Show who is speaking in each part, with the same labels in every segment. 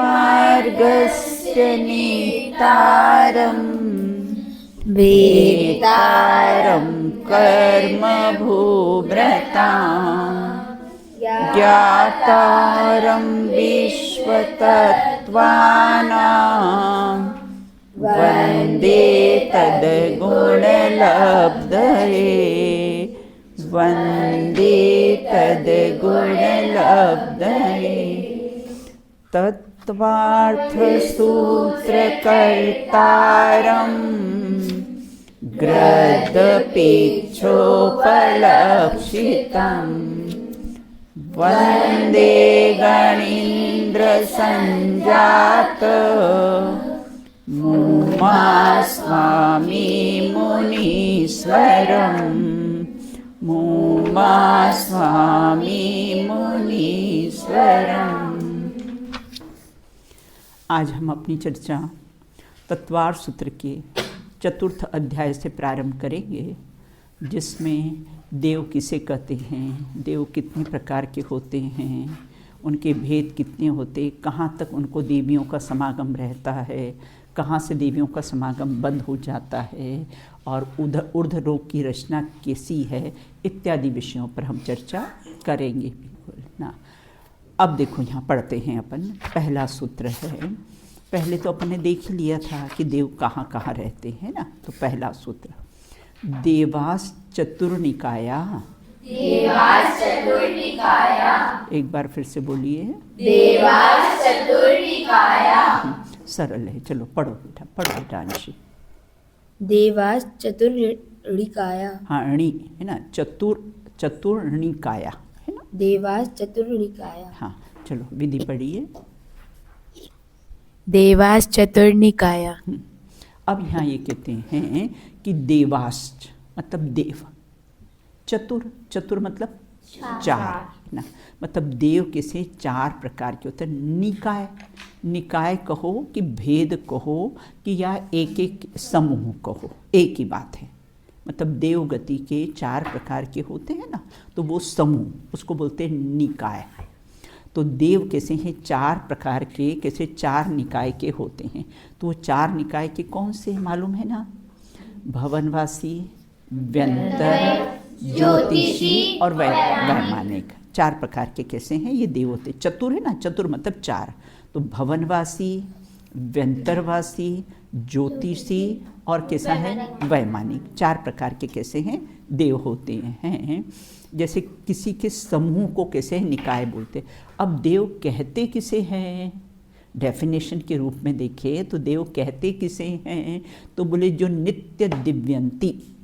Speaker 1: मोक्षमार्गस्य नेतारं वेतारं कर्मभूभृतां ज्ञातारं विश्वतत्त्वानां वन्दे तद्गुणलब्धये वन्दे तद्गुणलब्धये। तत्त्वार्थसूत्रकर्तारं ग्रदपेक्षोपलक्षितं वन्दे गणीन्द्रसञ्जात मुमास्वामी मुनीश्वरं मुमास्वामी मुनीश्वरम्। आज हम अपनी चर्चा तत्वार्थ सूत्र के चतुर्थ अध्याय से प्रारंभ करेंगे, जिसमें देव किसे कहते हैं, देव कितने प्रकार के होते हैं, उनके भेद कितने होते, कहाँ तक उनको देवियों का समागम रहता है, कहाँ से देवियों का समागम बंद हो जाता है, और ऊर्ध्व लोक की रचना कैसी है, इत्यादि विषयों पर हम चर्चा करेंगे। बिल्कुल ना। अब देखो यहाँ पढ़ते हैं अपन। पहला सूत्र है, पहले तो अपन ने देख ही लिया था कि देव कहाँ कहाँ रहते हैं ना। तो पहला सूत्र, देवास चतुर्निकाया।
Speaker 2: देवास चतुर्निकाया।
Speaker 1: एक बार फिर से बोलिए,
Speaker 2: देवास चतुर्निकाया।
Speaker 1: सरल है, चलो पढ़ो बेटा अंशी।
Speaker 3: देवास चतुर्निकाया।
Speaker 1: हाँ, अणी है ना, चतुर्निकाया है ना,
Speaker 3: देवास चतुर्निकाया।
Speaker 1: हाँ चलो विधि पढ़िए।
Speaker 3: देवास चतुर्निकाया।
Speaker 1: अब यहाँ ये कहते हैं कि देवास मतलब देव, चतुर मतलब चार ना, मतलब देव किसे चार प्रकार के होते हैं। निकाय कहो कि भेद कहो कि या एक एक समूह कहो, एक ही बात है। मतलब देव गति के चार प्रकार के होते हैं ना, तो वो समूह, उसको बोलते हैं निकाय। तो देव कैसे हैं, चार प्रकार के, कैसे चार निकाय के होते हैं। तो वो चार निकाय के कौन से मालूम है ना, भवनवासी, व्यंतर, ज्योतिषी और वैमानिक। चार प्रकार के कैसे हैं ये देव होते। चतुर है ना, चतुर मतलब चार। तो भवनवासी, व्यंतरवासी, ज्योतिषी और कैसा है वैमानिक, चार प्रकार के कैसे हैं देव होते हैं। जैसे किसी के समूह को कैसे है निकाय बोलते। अब देव कहते किसे हैं, डेफिनेशन के रूप में देखें तो देव कहते किसे हैं, तो बोले जो नित्य दिव्यंती,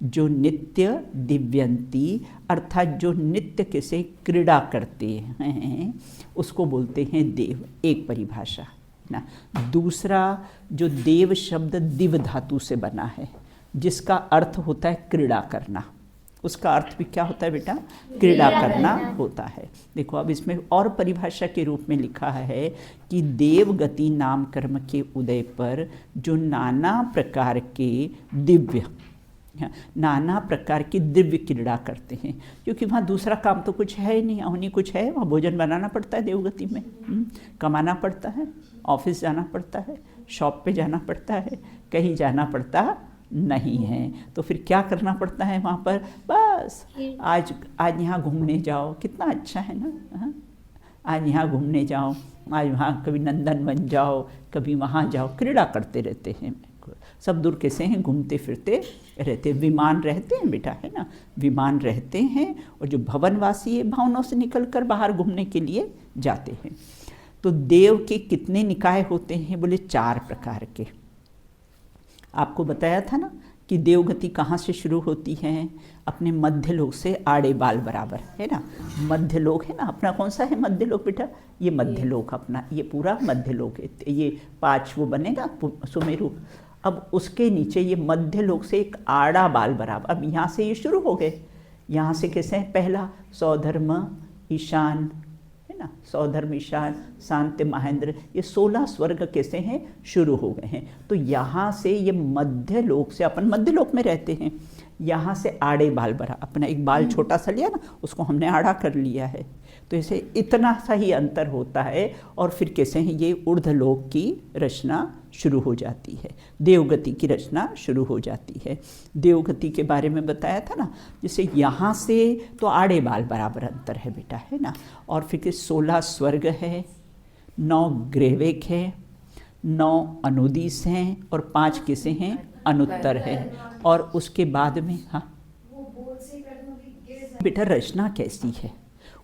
Speaker 1: जो नित्य दिव्यंती अर्थात जो नित्य कैसे क्रीड़ा करते हैं उसको बोलते हैं देव, एक परिभाषा ना। दूसरा, जो देव शब्द दिव धातु से बना है, जिसका अर्थ होता है क्रीड़ा करना, उसका अर्थ भी क्या होता है बेटा, क्रीड़ा करना होता है। देखो अब इसमें और परिभाषा के रूप में लिखा है कि देव गति नाम कर्म के उदय पर जो नाना प्रकार के दिव्य, नाना प्रकार की दिव्य क्रीड़ा करते हैं, क्योंकि वहाँ दूसरा काम तो कुछ है ही नहीं, उन्हीं कुछ है, वहाँ भोजन बनाना पड़ता है देवगति में, कमाना पड़ता है, ऑफिस जाना पड़ता है, शॉप पे जाना पड़ता है, कहीं जाना पड़ता नहीं है। तो फिर क्या करना पड़ता है वहाँ पर, बस आज यहाँ घूमने जाओ, कितना अच्छा है ना, आज यहाँ घूमने जाओ, आज वहाँ कभी नंदनवन जाओ, कभी वहाँ जाओ, क्रीड़ा करते रहते हैं। सब दूर कैसे हैं, घूमते फिरते रहते, विमान रहते हैं बेटा है ना, विमान रहते हैं। और जो भवनवासी है भवनों से निकलकर बाहर घूमने के लिए जाते हैं। तो देव के कितने निकाय होते हैं, बोले चार प्रकार के। आपको बताया था ना कि देवगति कहाँ से शुरू होती है, अपने मध्य लोक से आड़े बाल बराबर है ना। मध्य लोक है ना अपना, कौन सा है मध्य लोक बेटा, ये मध्य लोक अपना, ये पूरा मध्य लोक है। ये पाँच वो बनेगा सुमेरु। अब उसके नीचे ये मध्य लोक से एक आड़ा बाल बराबर, अब यहाँ से ये शुरू हो गए। यहाँ से कैसे है, पहला सौधर्म, ईशान है ना, सौधर्मिशान, शांति, महेंद्र, ये 16 स्वर्ग कैसे हैं, शुरू हो गए हैं। तो यहाँ से ये मध्य लोक से, अपन मध्य लोक में रहते हैं, यहाँ से आड़े बाल बढ़ा, अपना एक बाल छोटा सा लिया ना, उसको हमने आड़ा कर लिया है। तो ऐसे इतना सा ही अंतर होता है और फिर कैसे हैं ये ऊर्ध्वलोक की रचना शुरू हो जाती है, देवगति की रचना शुरू हो जाती है। देवगति के बारे में बताया था ना, जैसे यहाँ से तो आड़े बाल बराबर अंतर है बेटा, है ना। और फिर 16 स्वर्ग है, 9 ग्रेवेक है, 9 अनुदिस हैं और 5 किसे हैं, अनुत्तर है। और उसके बाद में हाँ बेटा रचना कैसी है,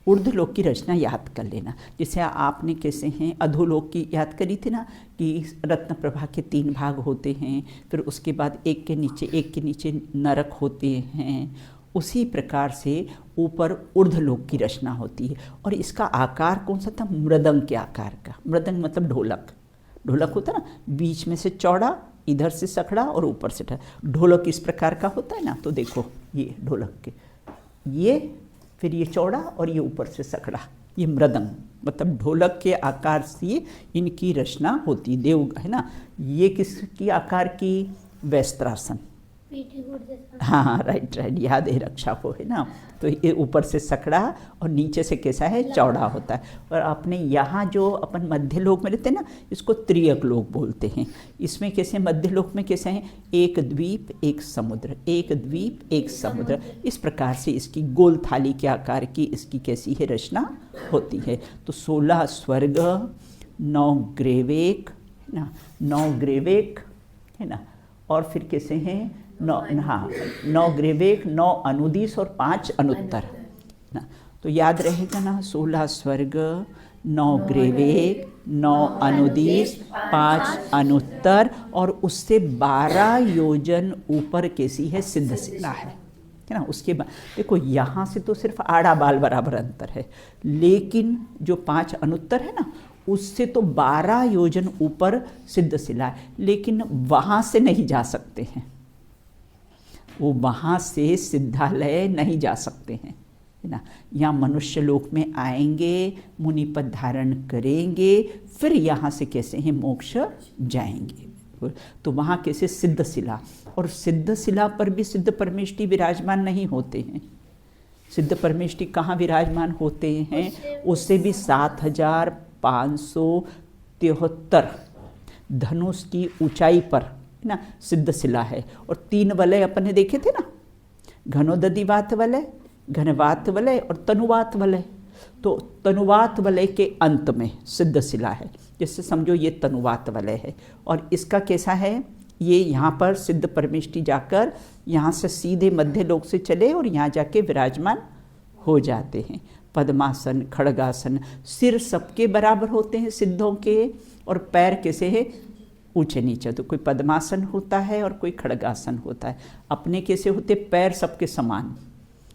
Speaker 1: ऊर्ध्वलोक की रचना याद कर लेना। जैसे आपने कैसे हैं अधोलोक की याद करी थी ना, कि रत्न प्रभा के 3 भाग होते हैं, फिर उसके बाद एक के नीचे नरक होते हैं। उसी प्रकार से ऊपर ऊर्ध्वलोक की रचना होती है। और इसका आकार कौन सा था, मृदंग के आकार का। मृदंग मतलब ढोलक, ढोलक होता है ना, बीच में से चौड़ा, इधर से सकड़ा और ऊपर से ढोलक इस प्रकार का होता है ना। तो देखो ये ढोलक के, ये फिर ये चौड़ा और ये ऊपर से सकड़ा, ये मृदंग मतलब ढोलक के आकार से इनकी रचना होती। देव है ना, ये किसकी आकार की, वस्त्रासन। हाँ राइट, याद है रक्षा को, है ना। तो ये ऊपर से सकड़ा और नीचे से कैसा है, चौड़ा होता है। और आपने यहाँ जो अपन मध्य लोक में रहते हैं ना, इसको त्रियक लोक बोलते हैं। इसमें कैसे, मध्य लोक में कैसे हैं, एक द्वीप एक समुद्र, एक द्वीप एक समुद्र, इस प्रकार से इसकी गोल थाली के आकार की इसकी कैसी है, रचना होती है। तो 16 स्वर्ग, 9 ग्रेवेक, है ना, 9 ग्रेवेक, है ना। और फिर कैसे हैं, 9 ग्रेवेक, 9 अनुदिस और 5 अनुत्तर ना। तो याद रहेगा ना, 16 स्वर्ग, 9 ग्रेवेक, 9 अनुदिस, 5 अनुत्तर और उससे 12 योजन ऊपर कैसी है, सिद्धशिला है ना। उसके बाद देखो यहाँ से तो सिर्फ आड़ा बाल बराबर अंतर है, लेकिन जो 5 अनुत्तर है ना, उससे तो 12 योजन ऊपर सिद्धशिला है। लेकिन वहाँ से नहीं जा सकते हैं, वो वहाँ से सिद्धालय नहीं जा सकते हैं, है ना। यहाँ मनुष्य लोक में आएंगे, मुनि पद धारण करेंगे, फिर यहाँ से कैसे हैं, मोक्ष जाएंगे। तो वहाँ कैसे, सिद्धशिला। और सिद्धशिला पर भी सिद्ध परमेष्टि विराजमान नहीं होते हैं। सिद्ध परमेष्टि कहाँ विराजमान होते हैं, उससे भी 7573 धनुष की ऊंचाई पर ना सिद्धशिला है। और 3 वलय अपन ने देखे थे ना, घनोदधिवात वलय, घनवात वलय और तनुवात वलय। तो तनुवात वलय के अंत में सिद्धशिला है, जैसे समझो ये तनुवात वलय है। और इसका कैसा है, ये यहाँ पर सिद्ध परमेष्टि जाकर यहाँ से सीधे मध्य लोक से चले और यहाँ जाके विराजमान हो जाते हैं। पद्मासन, खड़गासन, सिर सबके बराबर होते हैं सिद्धों के, और पैर कैसे है, ऊंचे नीचे। तो कोई पद्मासन होता है और कोई खड़गासन होता है। अपने कैसे होते, पैर सबके समान,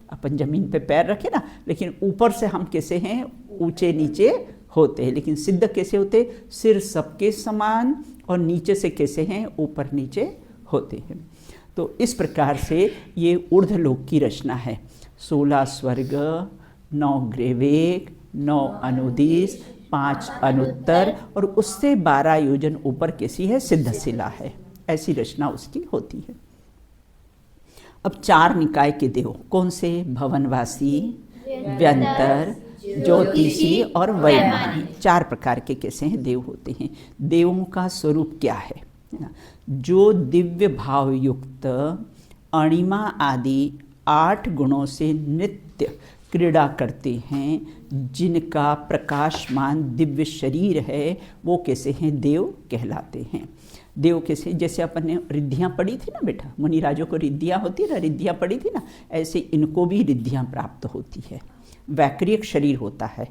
Speaker 1: अपन जमीन पे पैर रखे ना, लेकिन ऊपर से हम कैसे हैं, ऊंचे नीचे होते हैं। लेकिन सिद्ध कैसे होते, सिर सबके समान और नीचे से कैसे हैं, ऊपर नीचे होते हैं। तो इस प्रकार से ये ऊर्ध्वलोक की रचना है। 16 स्वर्ग, 9 ग्रेवेक, 9 अनुदिस, 5 अनुत्तर और उससे 12 योजन ऊपर कैसी है, सिद्धशिला है। ऐसी रचना उसकी होती है। अब 4 निकाय के देव कौन से, भवनवासी, व्यंतर, ज्योतिषी और वैमानिक, 4 प्रकार के कैसे हैं देव होते हैं। देवों का स्वरूप क्या है, जो दिव्य भाव युक्त अणिमा आदि 8 गुणों से नित्य क्रीड़ा करते हैं, जिनका प्रकाशमान दिव्य शरीर है, वो कैसे हैं, देव कहलाते हैं। देव कैसे, जैसे अपन ने रिद्धियाँ पढ़ी थी ना बेटा, मुनिराजों को रिद्धियाँ होती है ना, रिद्धियाँ पढ़ी थी ना, ऐसे इनको भी रिद्धियाँ प्राप्त होती है। वैक्रियक शरीर होता है,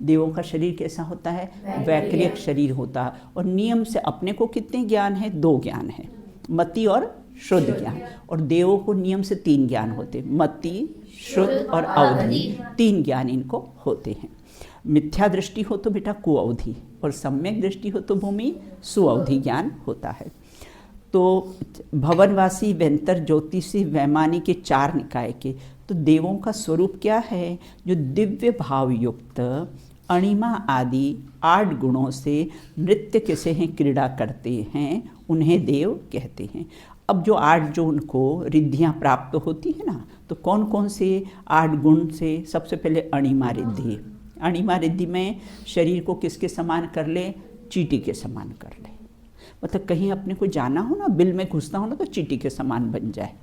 Speaker 1: देवों का शरीर कैसा होता है, वैक्रियक शरीर होता है। और नियम से अपने को कितने ज्ञान है, 2 ज्ञान है, मति और शुद्ध ज्ञान। और देवों को नियम से 3 ज्ञान होते, मति, शुद्ध और अवधि, 3 ज्ञान इनको होते हैं। मिथ्या दृष्टि हो तो बेटा कुअवधि, और सम्यक दृष्टि हो तो भूमि सुअवधि ज्ञान होता है। तो भवनवासी, व्यंतर, ज्योतिषी, वैमानिक के 4 निकाय के। तो देवों का स्वरूप क्या है, जो दिव्य भाव युक्त अणिमा आदि 8 गुणों से नृत्य कैसे हैं, क्रीड़ा करते हैं, उन्हें देव कहते हैं। अब जो 8 जो उनको रिद्धियाँ प्राप्त होती है ना, तो कौन कौन से 8 गुण से? सबसे पहले अणिमा रिद्धि। अणिमा रिद्धि में शरीर को किसके समान कर ले? चींटी के समान कर ले। मतलब कहीं अपने को जाना हो ना, बिल में घुसना हो ना, तो चींटी के समान बन जाए,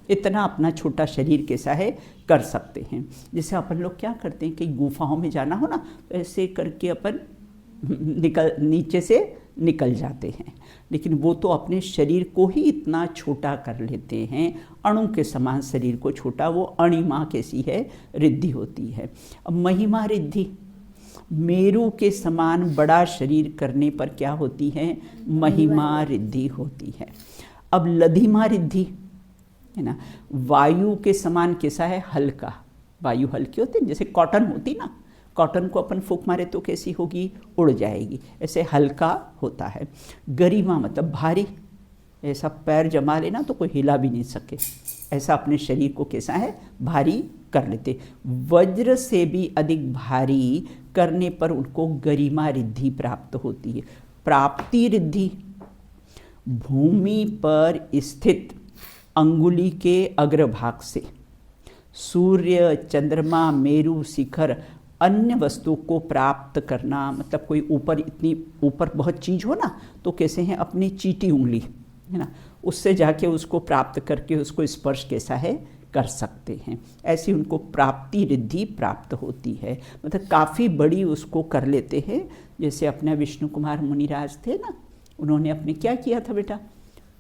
Speaker 1: इतना अपना छोटा शरीर कैसा है कर सकते हैं। जैसे अपन लोग क्या करते हैं कि गुफाओं में जाना हो ना, तो ऐसे करके अपन नीचे से निकल जाते हैं, लेकिन वो तो अपने शरीर को ही इतना छोटा कर लेते हैं, अणु के समान शरीर को छोटा, वो अणिमा कैसी है, रिद्धि होती है। अब महिमा रिद्धि, मेरु के समान बड़ा शरीर करने पर क्या होती है? महिमा रिद्धि होती है। अब लधिमा रिद्धि है ना, वायु के समान कैसा है? हल्का। वायु हल्की होती है, जैसे कॉटन होती ना, कॉटन को अपन फूंक मारे तो कैसी होगी? उड़ जाएगी, ऐसे हल्का होता है। गरिमा मतलब भारी, ऐसा पैर जमा लेना तो कोई हिला भी नहीं सके, ऐसा अपने शरीर को कैसा है? भारी कर लेते। वज्र से भी अधिक भारी करने पर उनको गरिमा रिद्धि प्राप्त होती है। प्राप्ति रिद्धि, भूमि पर स्थित अंगुली के अग्रभाग से सूर्य, चंद्रमा, मेरु, शिखर, अन्य वस्तु को प्राप्त करना। मतलब कोई ऊपर, इतनी ऊपर बहुत चीज़ हो ना, तो कैसे हैं? अपनी चीटी उंगली है ना, उससे जाके उसको प्राप्त करके उसको स्पर्श कैसा है? कर सकते हैं। ऐसी उनको प्राप्ति रिद्धि प्राप्त होती है। मतलब काफ़ी बड़ी उसको कर लेते हैं। जैसे अपने विष्णु कुमार मुनिराज थे ना, उन्होंने अपने क्या किया था बेटा?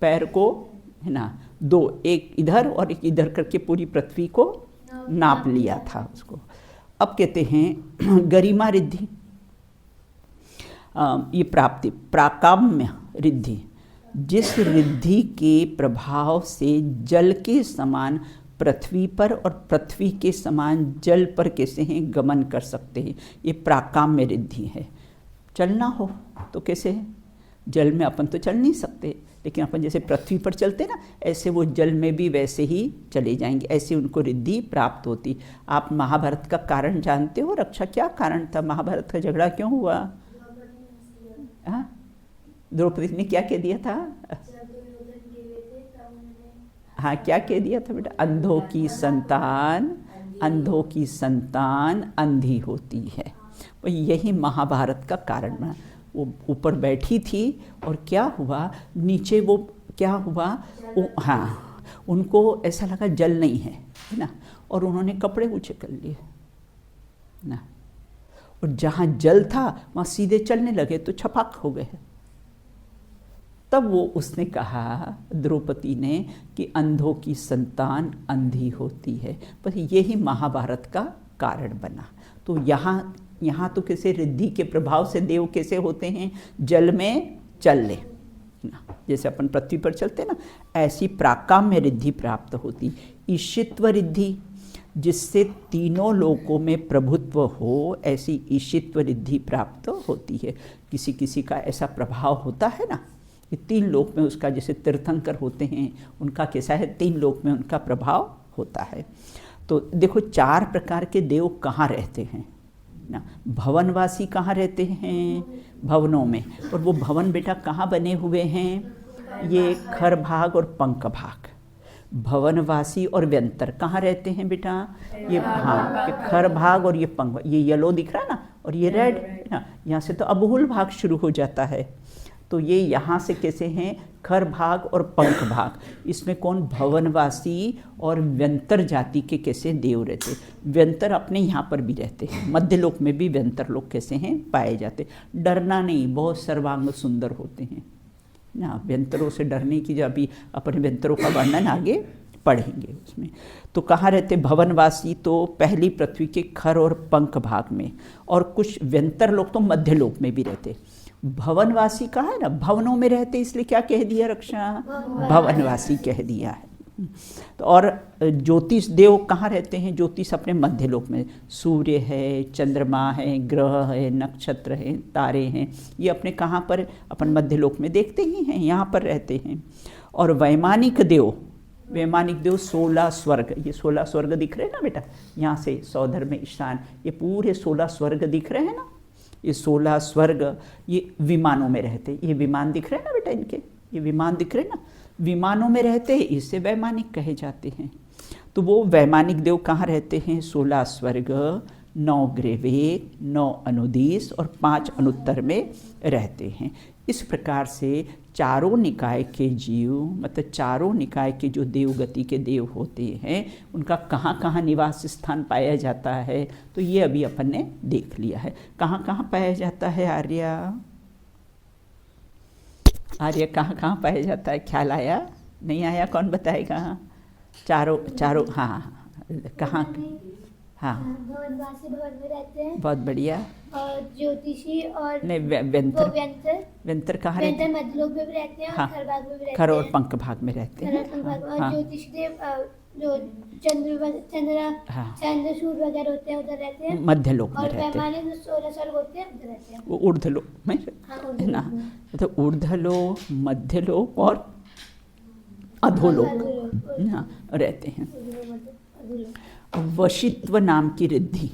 Speaker 1: पैर को है ना, 2, एक इधर और एक इधर करके पूरी पृथ्वी को नाप लिया था उसको। अब कहते हैं गरिमा रिद्धि, ये प्राप्ति। प्राकाम्य रिद्धि, जिस रिद्धि के प्रभाव से जल के समान पृथ्वी पर और पृथ्वी के समान जल पर कैसे हैं? गमन कर सकते हैं, ये प्राकाम्य रिद्धि है। चलना हो तो कैसे है? जल में अपन तो चल नहीं सकते, लेकिन अपन जैसे पृथ्वी पर चलते ना, ऐसे वो जल में भी वैसे ही चले जाएंगे, ऐसे उनको रिद्धि प्राप्त होती। आप महाभारत का कारण जानते हो? रक्षा क्या कारण था? महाभारत का झगड़ा क्यों हुआ? हाँ, द्रौपदी ने क्या कह दिया था? हाँ, क्या कह दिया था बेटा? अंधों की संतान अंधी होती है। तो यही महाभारत का कारण बना। वो ऊपर बैठी थी और क्या हुआ, नीचे वो क्या हुआ, हाँ, उनको ऐसा लगा जल नहीं है ना, और उन्होंने कपड़े ऊंचे कर लिए ना, और जहाँ जल था वहाँ सीधे चलने लगे तो छपाक हो गए। तब वो उसने कहा, द्रौपदी ने, कि अंधों की संतान अंधी होती है। पर यही महाभारत का कारण बना। तो यहाँ तो कैसे रिद्धि के प्रभाव से देव कैसे होते हैं? जल में चल ले ना, जैसे अपन पृथ्वी पर चलते ना, ऐसी प्राकाम्य रिद्धि प्राप्त होती। ईशित्व रिद्धि, जिससे तीनों लोकों में प्रभुत्व हो, ऐसी ईशित्व रिद्धि प्राप्त होती है। किसी किसी का ऐसा प्रभाव होता है ना, कि 3 लोक में उसका, जैसे तीर्थंकर होते हैं, उनका कैसा है? 3 लोक में उनका प्रभाव होता है। तो देखो 4 प्रकार के देव कहाँ रहते हैं ना। भवनवासी कहाँ रहते हैं? भवनों में। और वो भवन बेटा कहाँ बने हुए हैं? ये खर भाग और पंख भाग। भवनवासी और व्यंतर कहाँ रहते हैं बेटा? ये, हाँ, ये खर भाग और ये पंख भाग। ये येलो दिख रहा है ना, और ये रेड है ना, यहाँ से तो अबहुल भाग शुरू हो जाता है। तो ये यहाँ से कैसे हैं? खर भाग और पंख भाग। इसमें कौन? भवनवासी और व्यंतर जाति के कैसे देव रहते। व्यंतर अपने यहाँ पर भी रहते हैं, मध्य लोक में भी व्यंतर लोग कैसे हैं? पाए जाते। डरना नहीं, बहुत सर्वांग सुंदर होते हैं ना। व्यंतरों से डरने की, जब अभी अपने व्यंतरों का वर्णन आगे पढ़ेंगे उसमें। तो कहाँ रहते? भवनवासी तो पहली पृथ्वी के खर और पंख भाग में, और कुछ व्यंतर लोग तो मध्य लोक में भी रहते। भवनवासी कहाँ है ना, भवनों में रहते, इसलिए क्या कह दिया रक्षा? भवनवासी कह दिया है। तो और ज्योतिष देव कहाँ रहते हैं? ज्योतिष अपने मध्य लोक में, सूर्य है, चंद्रमा है, ग्रह है, नक्षत्र है, तारे हैं, ये अपने कहाँ पर? अपन मध्य लोक में देखते ही हैं, यहाँ पर रहते हैं। और वैमानिक देव वैमानिक देव 16 स्वर्ग, ये 16 स्वर्ग दिख रहे हैं ना बेटा, यहाँ से सौधर में ईशान, ये पूरे 16 स्वर्ग दिख रहे हैं ना, ये 16 स्वर्ग ये विमानों में रहते, ये विमान दिख रहे हैं ना बेटा इनके, ये विमान दिख रहे हैं ना, विमानों में रहते हैं, इससे वैमानिक कहे जाते हैं। तो वो वैमानिक देव कहाँ रहते हैं? 16 स्वर्ग, 9 ग्रेवेक, 9 अनुदिश और 5 अनुत्तर में रहते हैं। इस प्रकार से चारों निकाय के जीव, मतलब चारों निकाय के जो देवगति के देव होते हैं, उनका कहाँ कहाँ निवास स्थान पाया जाता है, तो ये अभी अपन ने देख लिया है। कहाँ कहाँ पाया जाता है आर्या? आर्य कहाँ कहाँ पाया जाता है? ख्याल आया? नहीं आया? कौन बताएगा? चारों हाँ, कहाँ? हाँ,
Speaker 4: भवनवासी भवन में रहते हैं।
Speaker 1: बहुत बढ़िया।
Speaker 4: और ज्योतिषी और
Speaker 1: नहीं, व्यंतर कहाँ रहते हैं?
Speaker 4: मध्यलोक में भी रहते हैं और
Speaker 1: हाँ,
Speaker 4: खरभाग में भी रहते हैं।
Speaker 1: खर और पंख भाग में रहते
Speaker 4: खर
Speaker 1: हैं।
Speaker 4: और पंख भाग में। और
Speaker 1: हाँ,
Speaker 4: ज्योतिषी देव जो चंद्र सूर्य वगैरह होते हैं उधर रहते हैं।
Speaker 1: मध्यलोक में
Speaker 4: और
Speaker 1: रहते हैं।
Speaker 4: वैमानिक जो 16 स्वर्ग होते हैं उधर रहते हैं।
Speaker 1: वो ऊर्ध्वलोक में
Speaker 4: हाँ,
Speaker 1: है ना,
Speaker 4: ऊर्ध्वलोक में।
Speaker 1: मतलब ऊर्ध्वलोक, मध्यलोक और अधोलोक
Speaker 4: अधोलोक।
Speaker 1: हाँ, रहते हैं।
Speaker 4: अधोलोक।
Speaker 1: वशित्व नाम की रिद्धि,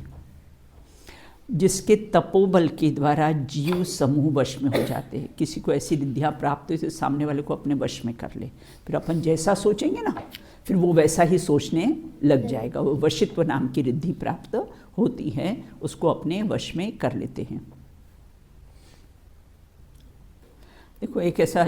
Speaker 1: जिसके तपोबल के द्वारा जीव समूह वश में हो जाते हैं। किसी को ऐसी रिद्धियाँ प्राप्त हो, सामने वाले को अपने वश में कर ले, फिर अपन जैसा सोचेंगे ना, फिर वो वैसा ही सोचने लग जाएगा। वो वशित्व नाम की रिद्धि प्राप्त होती है, उसको अपने वश में कर लेते हैं। देखो, एक ऐसा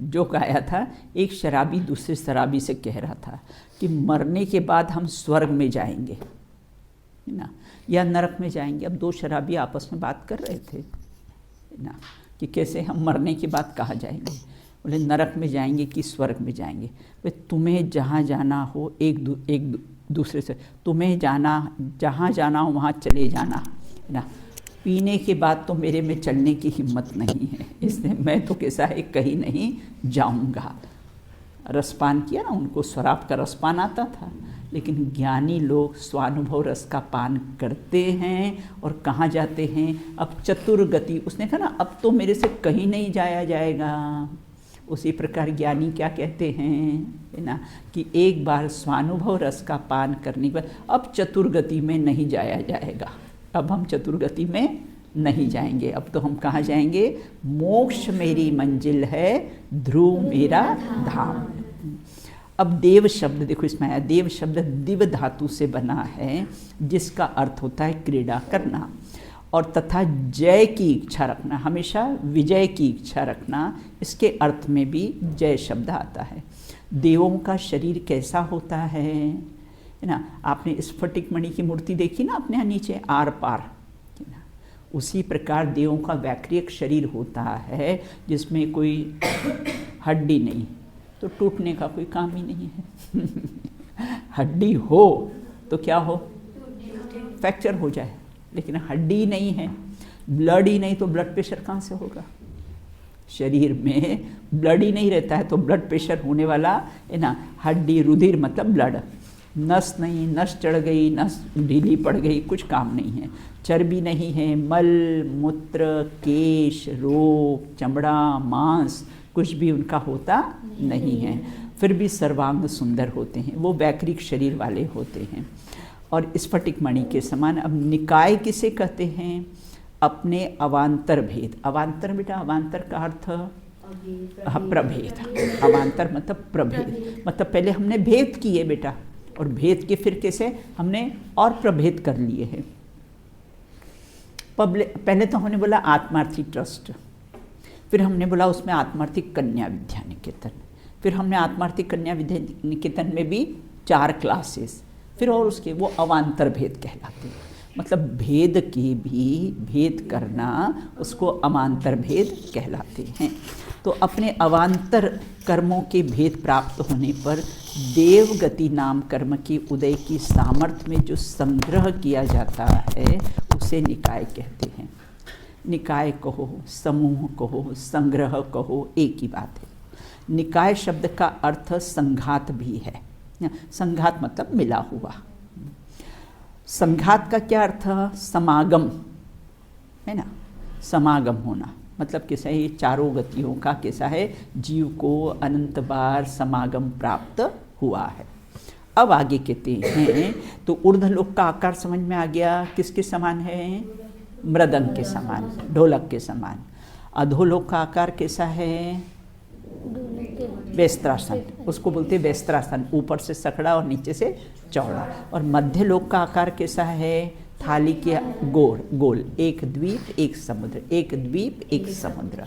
Speaker 1: जोक आया था, एक शराबी दूसरे शराबी से कह रहा था कि मरने के बाद हम स्वर्ग में जाएंगे, है ना, या नरक में जाएंगे। अब 2 शराबी आपस में बात कर रहे थे, है ना, कि कैसे हम मरने के बाद कहाँ जाएंगे। बोले नरक में जाएंगे कि स्वर्ग में जाएंगे। भाई तुम्हें जहाँ जाना हो एक दूसरे से, तुम्हें जहाँ जाना हो वहाँ चले जाना, है ना। पीने के बाद तो मेरे में चलने की हिम्मत नहीं है, इसलिए मैं तो कैसा है कहीं नहीं जाऊंगा। रसपान किया ना, उनको शराब का रसपान आता था, लेकिन ज्ञानी लोग स्वानुभव रस का पान करते हैं और कहाँ जाते हैं? अब चतुर्गति, उसने कहा ना अब तो मेरे से कहीं नहीं जाया जाएगा। उसी प्रकार ज्ञानी क्या कहते हैं, है ना, कि एक बार स्वानुभव रस का पान करने के बाद अब चतुर्गति में नहीं जाया जाएगा, अब हम चतुर्गति में नहीं जाएंगे, अब तो हम कहाँ जाएंगे? मोक्ष मेरी मंजिल है, ध्रुव मेरा धाम। अब देव शब्द देखो, इसमें आया देव शब्द दिव धातु से बना है, जिसका अर्थ होता है क्रीड़ा करना, और तथा जय की इच्छा रखना, हमेशा विजय की इच्छा रखना। इसके अर्थ में भी जय शब्द आता है। देवों का शरीर कैसा होता है ना, आपने स्फटिक मणि की मूर्ति देखी ना अपने यहाँ नीचे आर पार, है ना, उसी प्रकार देवों का वैक्रियक शरीर होता है, जिसमें कोई हड्डी नहीं, तो टूटने का कोई काम ही नहीं है। हड्डी हो तो क्या हो? फ्रैक्चर हो जाए, लेकिन हड्डी नहीं है, ब्लड ही नहीं, तो ब्लड प्रेशर कहाँ से होगा? शरीर में ब्लड ही नहीं रहता है तो ब्लड प्रेशर होने वाला है ना। हड्डी, रुधिर मतलब ब्लड, नस नहीं, नस चढ़ गई, नस ढीली पड़ गई, कुछ काम नहीं है। चर्बी नहीं है, मल मूत्र, केश, रोग, चमड़ा, मांस, कुछ भी उनका होता नहीं है, फिर भी सर्वांग सुंदर होते हैं, वो वैक्रिक शरीर वाले होते हैं। और स्फटिक मणि के समान। अब निकाय किसे कहते हैं? अपने अवान्तर भेद। अवान्तर बेटा, अवान्तर का अर्थ प्रभेद। अवान्तर मतलब प्रभेद, मतलब पहले हमने भेद किए बेटा, और भेद के फिर कैसे हमने और प्रभेद कर लिए हैं। पहले तो हमने बोला आत्मार्थी ट्रस्ट, फिर हमने बोला उसमें आत्मार्थी कन्या विद्या निकेतन, फिर हमने आत्मार्थी कन्या विद्या निकेतन में भी 4 क्लासेस, फिर और उसके वो अवान्तर भेद कहलाते हैं। मतलब भेद के भी भेद करना, उसको अवान्तर भेद कहलाते हैं। तो अपने अवान्तर कर्मों के भेद प्राप्त होने पर देवगति नाम कर्म के उदय की सामर्थ्य में जो संग्रह किया जाता है उसे निकाय कहते हैं। निकाय कहो, समूह कहो, संग्रह कहो, एक ही बात है। निकाय शब्द का अर्थ संघात भी है। संघात मतलब मिला हुआ। संघात का क्या अर्थ? समागम है ना, समागम होना, मतलब कैसा है, ये चारों गतियों का कैसा है, जीव को अनंत बार समागम प्राप्त हुआ है। अब आगे कहते हैं, तो ऊर्ध्वलोक का आकार समझ में आ गया, किसके समान है, मृदंग के समान, ढोलक के समान। अधोलोक का आकार कैसा है, वस्त्रासन, उसको बोलते हैं वस्त्रासन, ऊपर से सकड़ा और नीचे से चौड़ा। और मध्य लोक का आकार कैसा है, थाली के गोल, एक द्वीप एक समुद्र, एक द्वीप एक समुद्र।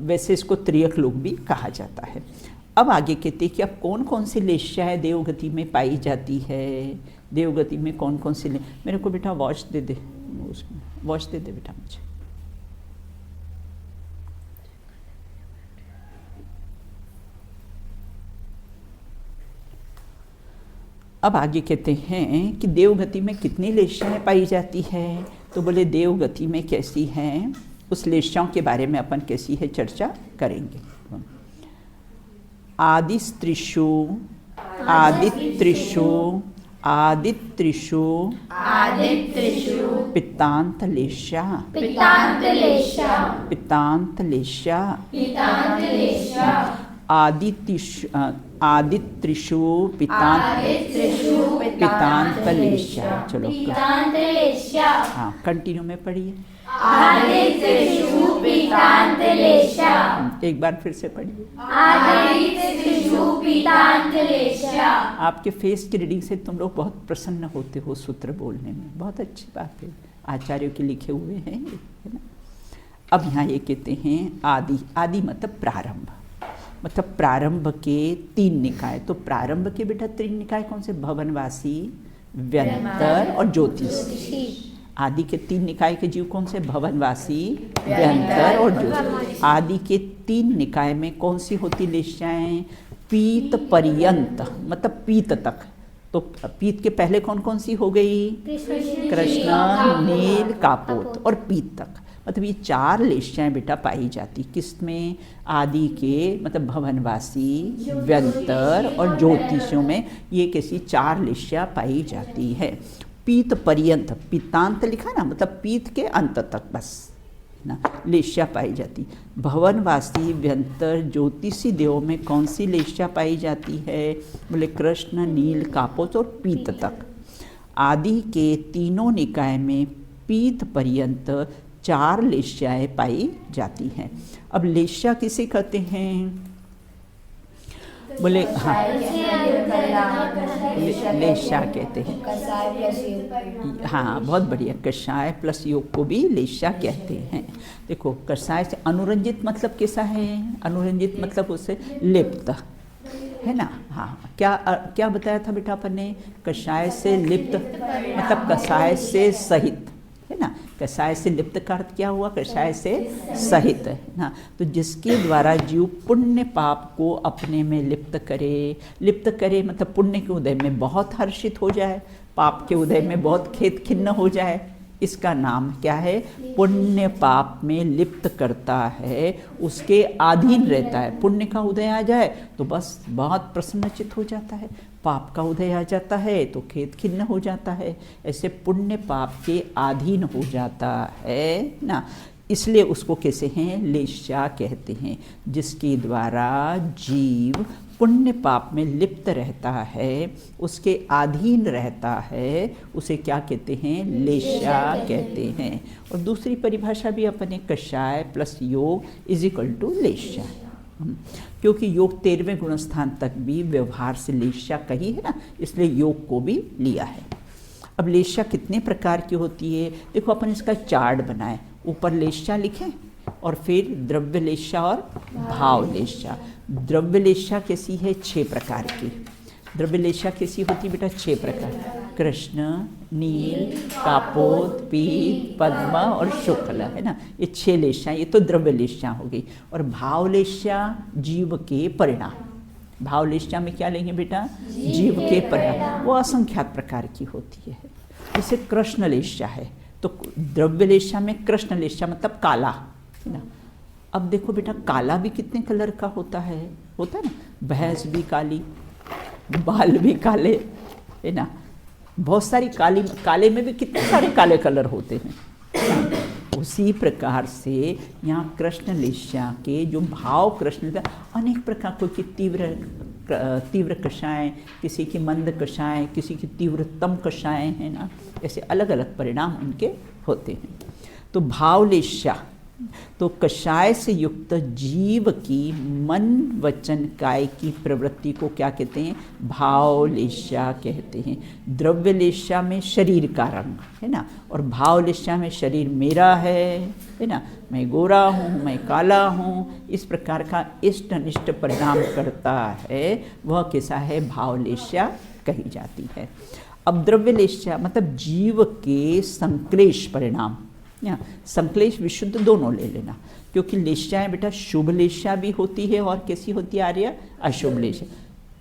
Speaker 1: वैसे इसको त्रियक लोक भी कहा जाता है। अब आगे कहते हैं कि अब कौन कौन सी लेश्याएँ देवगति में पाई जाती है, देवगति में कौन कौन सी मेरे को बेटा वॉच दे दे, उसमें वॉच दे दे बेटा मुझे। अब आगे कहते हैं कि देवगति में कितनी लेश्याएँ पाई जाती है, तो बोले देवगति में कैसी हैं, उस लेश्याओं के बारे में अपन कैसी है चर्चा करेंगे। आदिस्त्रिषु आदित्रिषु आदित्रिषु
Speaker 2: आदित्रिषु
Speaker 1: पित्तान्तलेश्या
Speaker 2: पितान्तलेश्या
Speaker 1: पित्तान्तलेश्या
Speaker 2: पितान्तलेश्या
Speaker 1: आदित्रिषु
Speaker 2: आदित्रिषु
Speaker 1: पित्तान्तलेश्या। चलो
Speaker 2: पितान्तलेश्या
Speaker 1: हाँ, कंटिन्यू में पढ़िए।
Speaker 2: आदित्रिषु पितान्तलेश्या
Speaker 1: एक बार फिर से पढ़िए।
Speaker 2: आदित्रिषु पितान्तलेश्या।
Speaker 1: आपके फेस की रीडिंग से तुम लोग बहुत प्रसन्न होते हो सूत्र बोलने में, बहुत अच्छी बात है, आचार्यों के लिखे हुए हैं ये, है ना। अब यहाँ ये कहते हैं आदि, आदि मतलब प्रारंभ, मतलब प्रारंभ के 3 निकाय। तो प्रारंभ के बेटा 3 निकाय कौन से, भवनवासी, व्यंतर और ज्योतिष। आदि के 3 निकाय के जीव कौन से, भवनवासी, व्यंतर और ज्योतिष। आदि के 3 निकाय में कौन सी होती लेश्याएँ, पीत पर्यंत, मतलब पीत तक। तो पीत के पहले कौन कौन सी हो गई, कृष्ण, नील, कापोत और पीत तक। मतलब ये 4 लेश्याएँ बेटा पाई जाती किसमें, आदि के मतलब भवनवासी, व्यंतर और ज्योतिषों में ये कैसी 4 लेश्या पाई जाती है। पीत पर्यंत, पीतांत लिखा ना, मतलब पीत के अंत तक बस ना लेश्या पाई जाती। भवनवासी, व्यंतर, ज्योतिषी देवों में कौन सी लेश्या पाई जाती है, बोले कृष्ण, नील, कापोत और पीत तक। आदि के तीनों निकाय में पीत पर्यंत 4 लेश्याएँ पाई जाती हैं। अब लेश्या किसे कहते हैं, बोले हाँ लेश्या कहते हैं। हाँ बहुत बढ़िया, कषाय प्लस योग को भी लेश्या कहते हैं। देखो कषाय से अनुरंजित मतलब कैसा है, अनुरंजित मतलब उससे लिप्त है ना। हाँ क्या बताया था बेटा अपन ने, कषाय से लिप्त मतलब कषाय से सहित है ना। कषाय से लिप्त का अर्थ क्या हुआ, कषाय से सहित है ना। तो जिसके द्वारा जीव पुण्य पाप को अपने में लिप्त करे मतलब पुण्य के उदय में बहुत हर्षित हो जाए, पाप के उदय में बहुत खेद खिन्न हो जाए, इसका नाम क्या है, पुण्य पाप में लिप्त करता है, उसके अधीन रहता है। पुण्य का उदय आ जाए तो बस बहुत प्रसन्नचित हो जाता है, पाप का उदय आ जाता है तो खेद खिन्न हो जाता है। ऐसे पुण्य पाप के अधीन हो जाता है ना, इसलिए उसको कैसे हैं, लेश्या कहते हैं। जिसके द्वारा जीव पुण्य पाप में लिप्त रहता है, उसके अधीन रहता है, उसे क्या कहते हैं, लेश्या कहते हैं। और दूसरी परिभाषा भी अपने कषाय प्लस योग इज इक्वल टू लेश्या, क्योंकि योग 13वें गुणस्थान तक भी व्यवहार से लेश्या कही है ना, इसलिए योग को भी लिया है। अब लेश्या कितने प्रकार की होती है, देखो अपन इसका चार्ट बनाए, ऊपर लेश्या लिखें और फिर द्रव्य लेश्या और भाव लेश्या। द्रव्य लेश्या कैसी है, 6 प्रकार की। द्रव्य लेश्या कैसी होती बेटा, 6 प्रकार, कृष्ण, नील, कापोत, पीत, पद्म और शुक्ल है ना, ये 6 लेश्या, ये तो द्रव्य लेश्या हो गई। और भाव लेश्या जीव के परिणाम, भाव लेश्या में क्या लेंगे बेटा, जीव के परिणाम, वो असंख्यात प्रकार की होती है। जैसे कृष्ण लेश्या है, तो द्रव्य लेश्या में कृष्ण लेश्या मतलब काला है ना। अब देखो बेटा काला भी कितने कलर का होता है ना, भैंस भी काली, बाल भी काले है ना, बहुत सारी काले में भी कितने सारे काले कलर होते हैं। उसी प्रकार से यहाँ कृष्ण लेस्या के जो भाव कृष्ण अनेक प्रकार, कोई की तीव्र कषाएं, किसी की मंद कषाएं, किसी की तीव्रतम कषाएं, है ना, ऐसे अलग अलग परिणाम उनके होते हैं। तो भावलेस्या तो कषाय से युक्त जीव की मन वचन काय की प्रवृत्ति को क्या कहते हैं? भावलेस्या कहते हैं। द्रव्यलेस्या में शरीर का रंग, है ना, और भावलेस्या में शरीर मेरा है ना, मैं गोरा हूँ, मैं काला हूँ, इस प्रकार का इष्ट अनिष्ट परिणाम करता है, वह कैसा है? भावलेस्या कही जाती है। अब द्रव्यलेस्या मतलब जीव के संक्लेश परिणाम, संक्लेश विशुद्ध दोनों ले लेना, क्योंकि लेस्याएं बेटा शुभ लेस्या भी होती है और कैसी होती है आर्य? अशुभ लेस्या।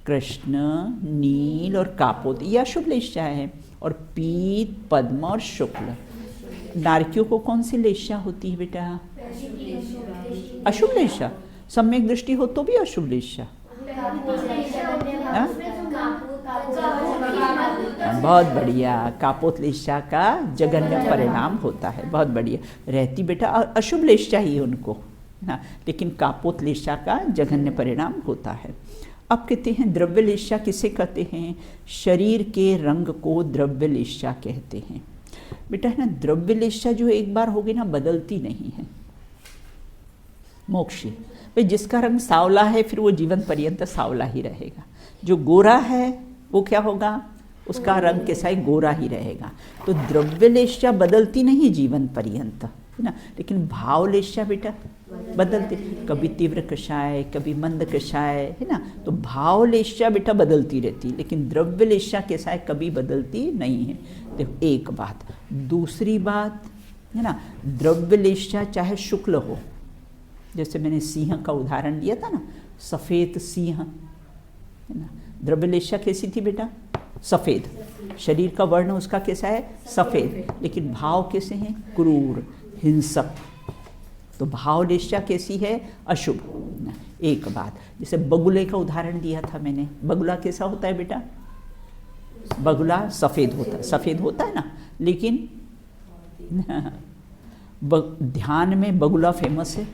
Speaker 1: कृष्ण, नील और कापोत ये अशुभ लेस्या है, और पीत, पद्म और शुक्ल। नारकियों को कौन सी लेस्या होती है बेटा? अशुभ लेस्या। सम्यक दृष्टि हो तो भी अशुभ लेस्या। बहुत बढ़िया। कापोत लेस्या का जघन्य परिणाम होता है, बहुत बढ़िया। रहती बेटा अशुभ लेस्या ही उनको ना, लेकिन कापोत लेस्या का जघन्य परिणाम होता है। अब कहते हैं द्रव्य लेस्या किसे कहते हैं? शरीर के रंग को द्रव्य लेस्या कहते हैं। बेटा है ना, द्रव्य लेस्या जो एक बार होगी ना बदलती नहीं है। मोक्षी भाई जिसका रंग सांवला है फिर वो जीवन पर्यंत सांवला ही रहेगा। जो गोरा है वो क्या होगा? उसका रंग कैसा है? गोरा ही रहेगा। तो द्रव्यलेस्या बदलती नहीं जीवन पर्यंत, है ना, लेकिन भावलेस्या बेटा बदलती, कभी तीव्र कषाय, कभी मंद कषाय, है ना। तो भावलेस्या बेटा बदलती रहती, लेकिन द्रव्यलेस्या कैसा है? कभी बदलती नहीं है। देखो एक बात। दूसरी बात है ना, द्रव्यलेस्या चाहे शुक्ल हो, जैसे मैंने सिंह का उदाहरण दिया था ना, सफ़ेद सिंह, है ना। द्रव्यलेस्या कैसी थी बेटा? सफ़ेद। शरीर का वर्ण उसका कैसा है? सफ़ेद। लेकिन भाव कैसे हैं? क्रूर, हिंसक। तो भावलेस्या कैसी है? अशुभ। एक बात, जैसे बगुले का उदाहरण दिया था मैंने। बगुला कैसा होता है बेटा? बगुला सफ़ेद होता है ना, लेकिन ध्यान में बगुला फेमस है।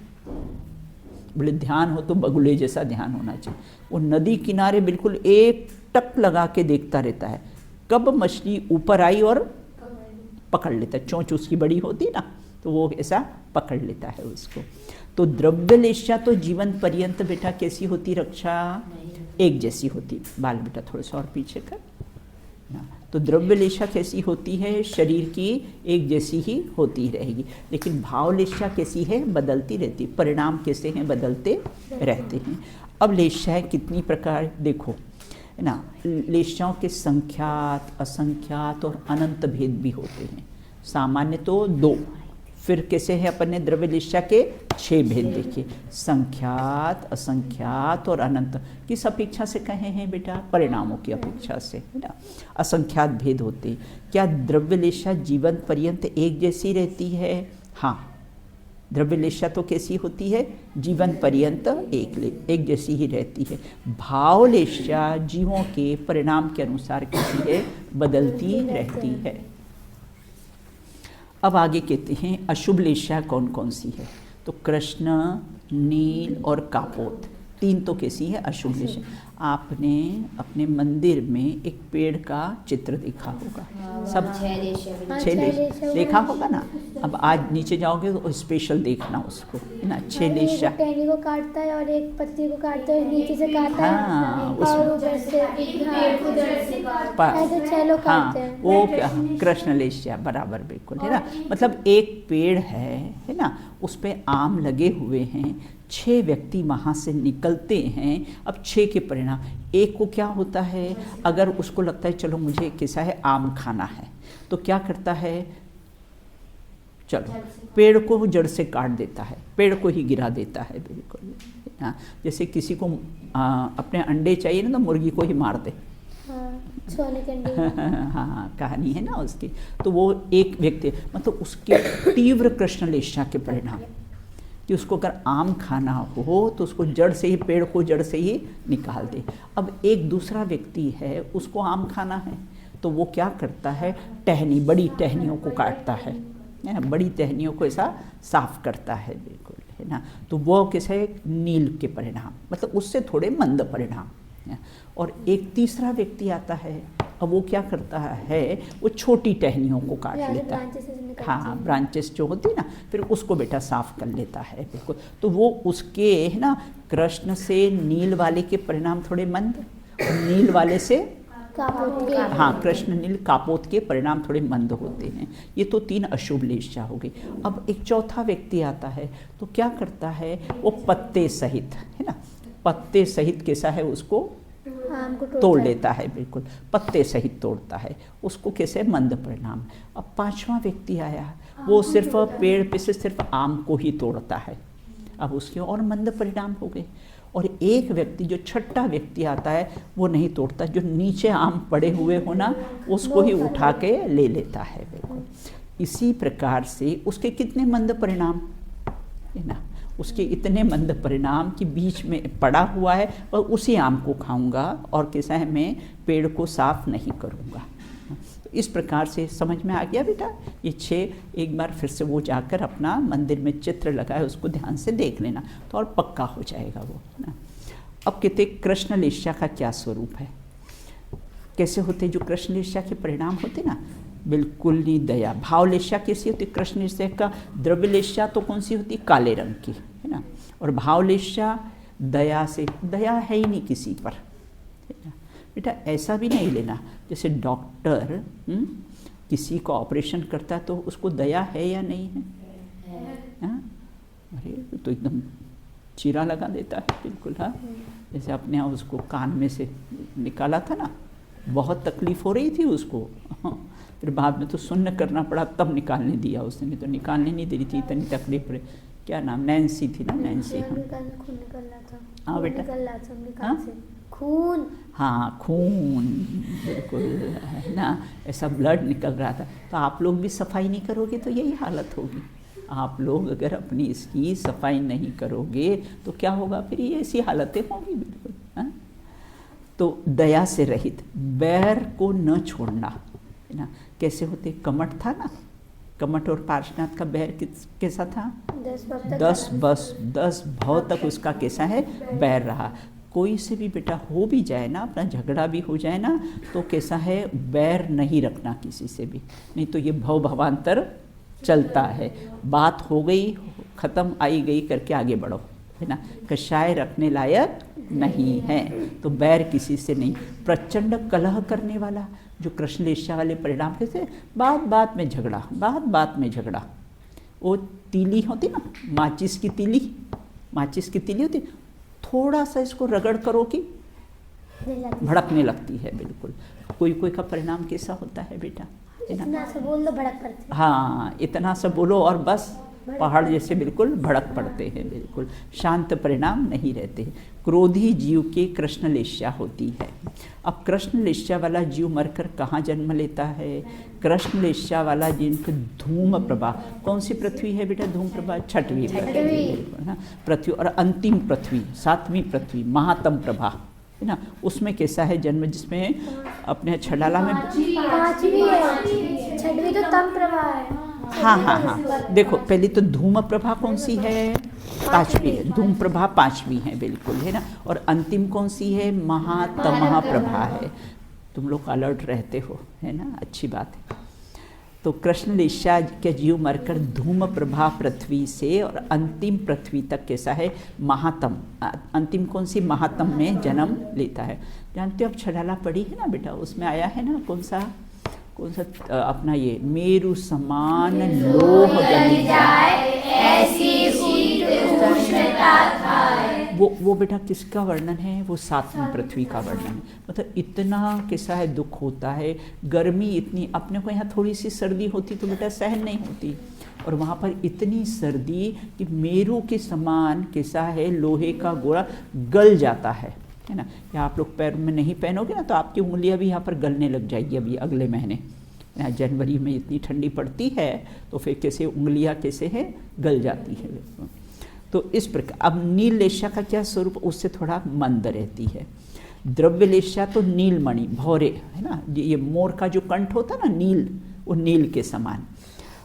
Speaker 1: बोले ध्यान हो तो बगुले जैसा ध्यान होना चाहिए। वो नदी किनारे बिल्कुल एक टक लगा के देखता रहता है, कब मछली ऊपर आई और पकड़ लेता है। चोंच उसकी बड़ी होती है ना, तो वो ऐसा पकड़ लेता है उसको। तो द्रव्यलेस्या तो जीवन पर्यंत बेटा कैसी होती? रक्षा एक जैसी होती। बाल बेटा थोड़े से और पीछे कर ना। तो द्रव्यलेस्या कैसी होती है? शरीर की एक जैसी ही होती रहेगी। लेकिन भावलेस्या कैसी है? बदलती रहती। परिणाम कैसे हैं? बदलते रहते हैं। अब लेस्याएं कितनी प्रकार देखो, है ना। लेस्याओं के संख्यात, असंख्यात और अनंत भेद भी होते हैं। सामान्य तो 2, फिर कैसे है? अपन ने द्रव्यलेस्या के 6 भेद देखे, संख्यात, असंख्यात और अनंत। किस अपेक्षा से कहे हैं बेटा? परिणामों की अपेक्षा से, है ना। असंख्यात भेद होते। क्या द्रव्यलेस्या जीवन पर्यंत एक जैसी रहती है? हाँ, द्रव्यलेस्या तो कैसी होती है? जीवन पर्यंत एक जैसी ही रहती है। भावलेस्या जीवों के परिणाम के अनुसार कैसी है? बदलती रहती है। अब आगे कहते हैं अशुभ लेस्या कौन कौन सी है? तो कृष्ण, नील और कापोत, 3 तो कैसी है? अशुभ लेस्या। आपने अपने मंदिर में एक पेड़ का चित्र देखा होगा, सब 6 लेस्या देखा होगा ना। अब आज नीचे जाओगे तो स्पेशल देखना उसको, है ना। 6 लेस्या,
Speaker 4: टहनी को काटता है और एक पत्ती को काटता है, नीचे से काटता है,
Speaker 1: हाँ,
Speaker 4: और ऊपर से ऐसे 6 लोग काटते हैं।
Speaker 1: वो क्या? कृष्ण लेस्या, बराबर, बिल्कुल, है ना। मतलब एक पेड़ है ना, उस पे आम लगे हुए हैं, 6 व्यक्ति वहाँ से निकलते हैं। अब 6 के परिणाम, एक को क्या होता है? अगर उसको लगता है चलो मुझे कैसा है आम खाना है, तो क्या करता है? चलो पेड़ को जड़ से काट देता है, पेड़ को ही गिरा देता है, बिल्कुल। हाँ, जैसे किसी को अपने अंडे चाहिए ना, तो मुर्गी को ही मार दे।
Speaker 4: सोने के अंडे।
Speaker 1: हाँ, कहानी है ना उसकी। तो वो एक व्यक्ति, मतलब उसके तीव्र कृष्ण लेस्या के परिणाम कि उसको अगर आम खाना हो तो उसको जड़ से ही, पेड़ को जड़ से ही निकाल दे। अब एक दूसरा व्यक्ति है, उसको आम खाना है, तो वो क्या करता है? टहनी, बड़ी टहनियों को काटता है है ना, बड़ी टहनियों को ऐसा साफ करता है बिल्कुल, है ना। तो वो कैसा है, नील के परिणाम, मतलब उससे थोड़े मंद परिणाम है। और एक तीसरा व्यक्ति आता है, अब वो क्या करता है, वो छोटी टहनियों को काट लेता है, हाँ ब्रांचेस जो होती है ना, फिर उसको बेटा साफ कर लेता है बिल्कुल। तो वो उसके है ना, कृष्ण से नील वाले के परिणाम थोड़े मंद, और नील वाले से हाँ कृष्ण नील कापोत के परिणाम थोड़े मंद होते हैं। ये तो 3 अशुभ लेशा हो गई। अब एक चौथा व्यक्ति आता है, तो क्या करता है, वो पत्ते सहित, है ना, पत्ते सहित कैसा है, उसको तोड़ लेता है बिल्कुल, पत्ते सहित तोड़ता है, उसको कैसे मंद परिणाम। अब 5वां व्यक्ति आया, वो सिर्फ पेड़ पे से सिर्फ आम को ही तोड़ता है, अब उसके और मंद परिणाम हो गए। और एक व्यक्ति जो 6ठा व्यक्ति आता है, वो नहीं तोड़ता, जो नीचे आम पड़े हुए हो ना, उसको ही उठा के ले लेता है बिल्कुल। इसी प्रकार से उसके कितने मंद परिणाम है ना, उसके इतने मंद परिणाम कि बीच में पड़ा हुआ है और उसी आम को खाऊंगा, और कैसा है, मैं पेड़ को साफ नहीं करूंगा। तो इस प्रकार से समझ में आ गया बेटा, ये 6 एक बार फिर से वो जाकर अपना मंदिर में चित्र लगाए, उसको ध्यान से देख लेना, तो और पक्का हो जाएगा वो ना। अब कहते कृष्ण लेशा का क्या स्वरूप है, कैसे होते जो कृष्ण लेशा के परिणाम होते ना, बिल्कुल नहीं दया। भाव लेशा कैसी होती, कृष्ण लेशा का द्रव्य लेशा तो कौन सी होती, काले रंग की, है ना, और भाव लेशा दया से, दया है ही नहीं किसी पर, है ना बेटा। ऐसा भी नहीं लेना जैसे डॉक्टर किसी को ऑपरेशन करता है तो उसको दया है या नहीं है, हाँ? अरे तो एकदम चीरा लगा देता है बिल्कुल, हाँ। जैसे अपने यहाँ उसको कान में से निकाला था ना, बहुत तकलीफ हो रही थी उसको, फिर बाद में तो सुन्न करना पड़ा, तब निकालने दिया उसने, नहीं तो निकालने नहीं दे रही थी, इतनी तकलीफ रही। क्या नाम, नैन्सी थी ना, नैन्सी, हाँ बेटा,
Speaker 4: खून,
Speaker 1: हाँ खून बिल्कुल, है ना, ऐसा ब्लड निकल रहा था। तो आप लोग भी सफाई नहीं करोगे तो यही हालत होगी। आप लोग अगर अपनी इसकी सफाई नहीं करोगे तो क्या होगा, फिर ये ऐसी हालतें होंगी बिल्कुल, हाँ? तो दया से रहित, बैर को न छोड़ना, है ना। कैसे होते, कमठ था ना, कमठ और पार्श्वनाथ का बैर कैसा था, 10 भाव तक उसका कैसा है, बैर रहा। कोई से भी बेटा हो भी जाए ना, अपना झगड़ा भी हो जाए ना, तो कैसा है, बैर नहीं रखना किसी से भी, नहीं तो ये भव भवांतर चलता है। बात हो गई, ख़त्म, आई गई करके आगे बढ़ो, है ना। कषाय रखने लायक नहीं है, तो बैर किसी से नहीं। प्रचंड कलह करने वाला, जो कृष्ण लेशा वाले परिणाम कैसे, बात में झगड़ा, बात में झगड़ा। वो तीली होती ना, माचिस की तीली होती, थोड़ा सा इसको रगड़ करो कि भड़कने लगती है बिल्कुल। कोई का परिणाम कैसा होता है बेटा,
Speaker 4: इतना सा बोल दो भड़क पड़ती,
Speaker 1: हाँ इतना सा बोलो और बस पहाड़ जैसे बिल्कुल भड़क पड़ते हैं बिल्कुल, शांत परिणाम नहीं रहते। क्रोधी जीव के कृष्ण लेशा होती है। अब कृष्ण लेशा वाला जीव मरकर कहाँ जन्म लेता है, कृष्ण लेशा वाला जिनका धूम प्रभा, कौन सी पृथ्वी है बेटा, धूम प्रभा 6वीं पृथ्वी, और अंतिम पृथ्वी 7वीं पृथ्वी महातम प्रभा, है ना, उसमें कैसा है जन्म, जिसमें अपने छलाला में
Speaker 4: 5वीं है, 6वीं तो तम प्रभा है।
Speaker 1: हाँ, देखो पहले तो धूम प्रभा कौन सी है, 5वीं है, धूम प्रभा 5वीं है बिल्कुल, है ना, और अंतिम कौन सी है, महातमः प्रभा है। तुम लोग अलर्ट रहते हो, है ना, अच्छी बात है। तो कृष्ण लेशा के जीव मरकर धूम प्रभा पृथ्वी से और अंतिम पृथ्वी तक कैसा है, महातम, अंतिम कौन सी, महातम में जन्म लेता है। जानते हो अब छलाला पड़ी है ना बेटा, उसमें आया है ना कौन सा अपना ये मेरु समान लोह गली जाए, ऐसी वो बेटा किसका वर्णन है, वो 7वीं पृथ्वी का वर्णन है। मतलब इतना कैसा है, दुख होता है, गर्मी इतनी, अपने को यहाँ थोड़ी सी सर्दी होती तो बेटा सहन नहीं होती, और वहाँ पर इतनी सर्दी कि मेरू के समान कैसा है, लोहे का गोला गल जाता है ना। या आप लोग पैर में नहीं पहनोगे ना तो आपकी उंगलियाँ भी यहाँ पर गलने लग जाएगी अभी अगले महीने, जनवरी में इतनी ठंडी पड़ती है तो फिर कैसे उंगलियाँ कैसे है, गल जाती है। तो इस प्रकार अब नील लेशा का क्या स्वरूप, उससे थोड़ा मंद रहती है। द्रव्य लेशा तो नीलमणि भौरे, है ना, ये मोर का जो कंठ होता ना नील, वो नील के समान।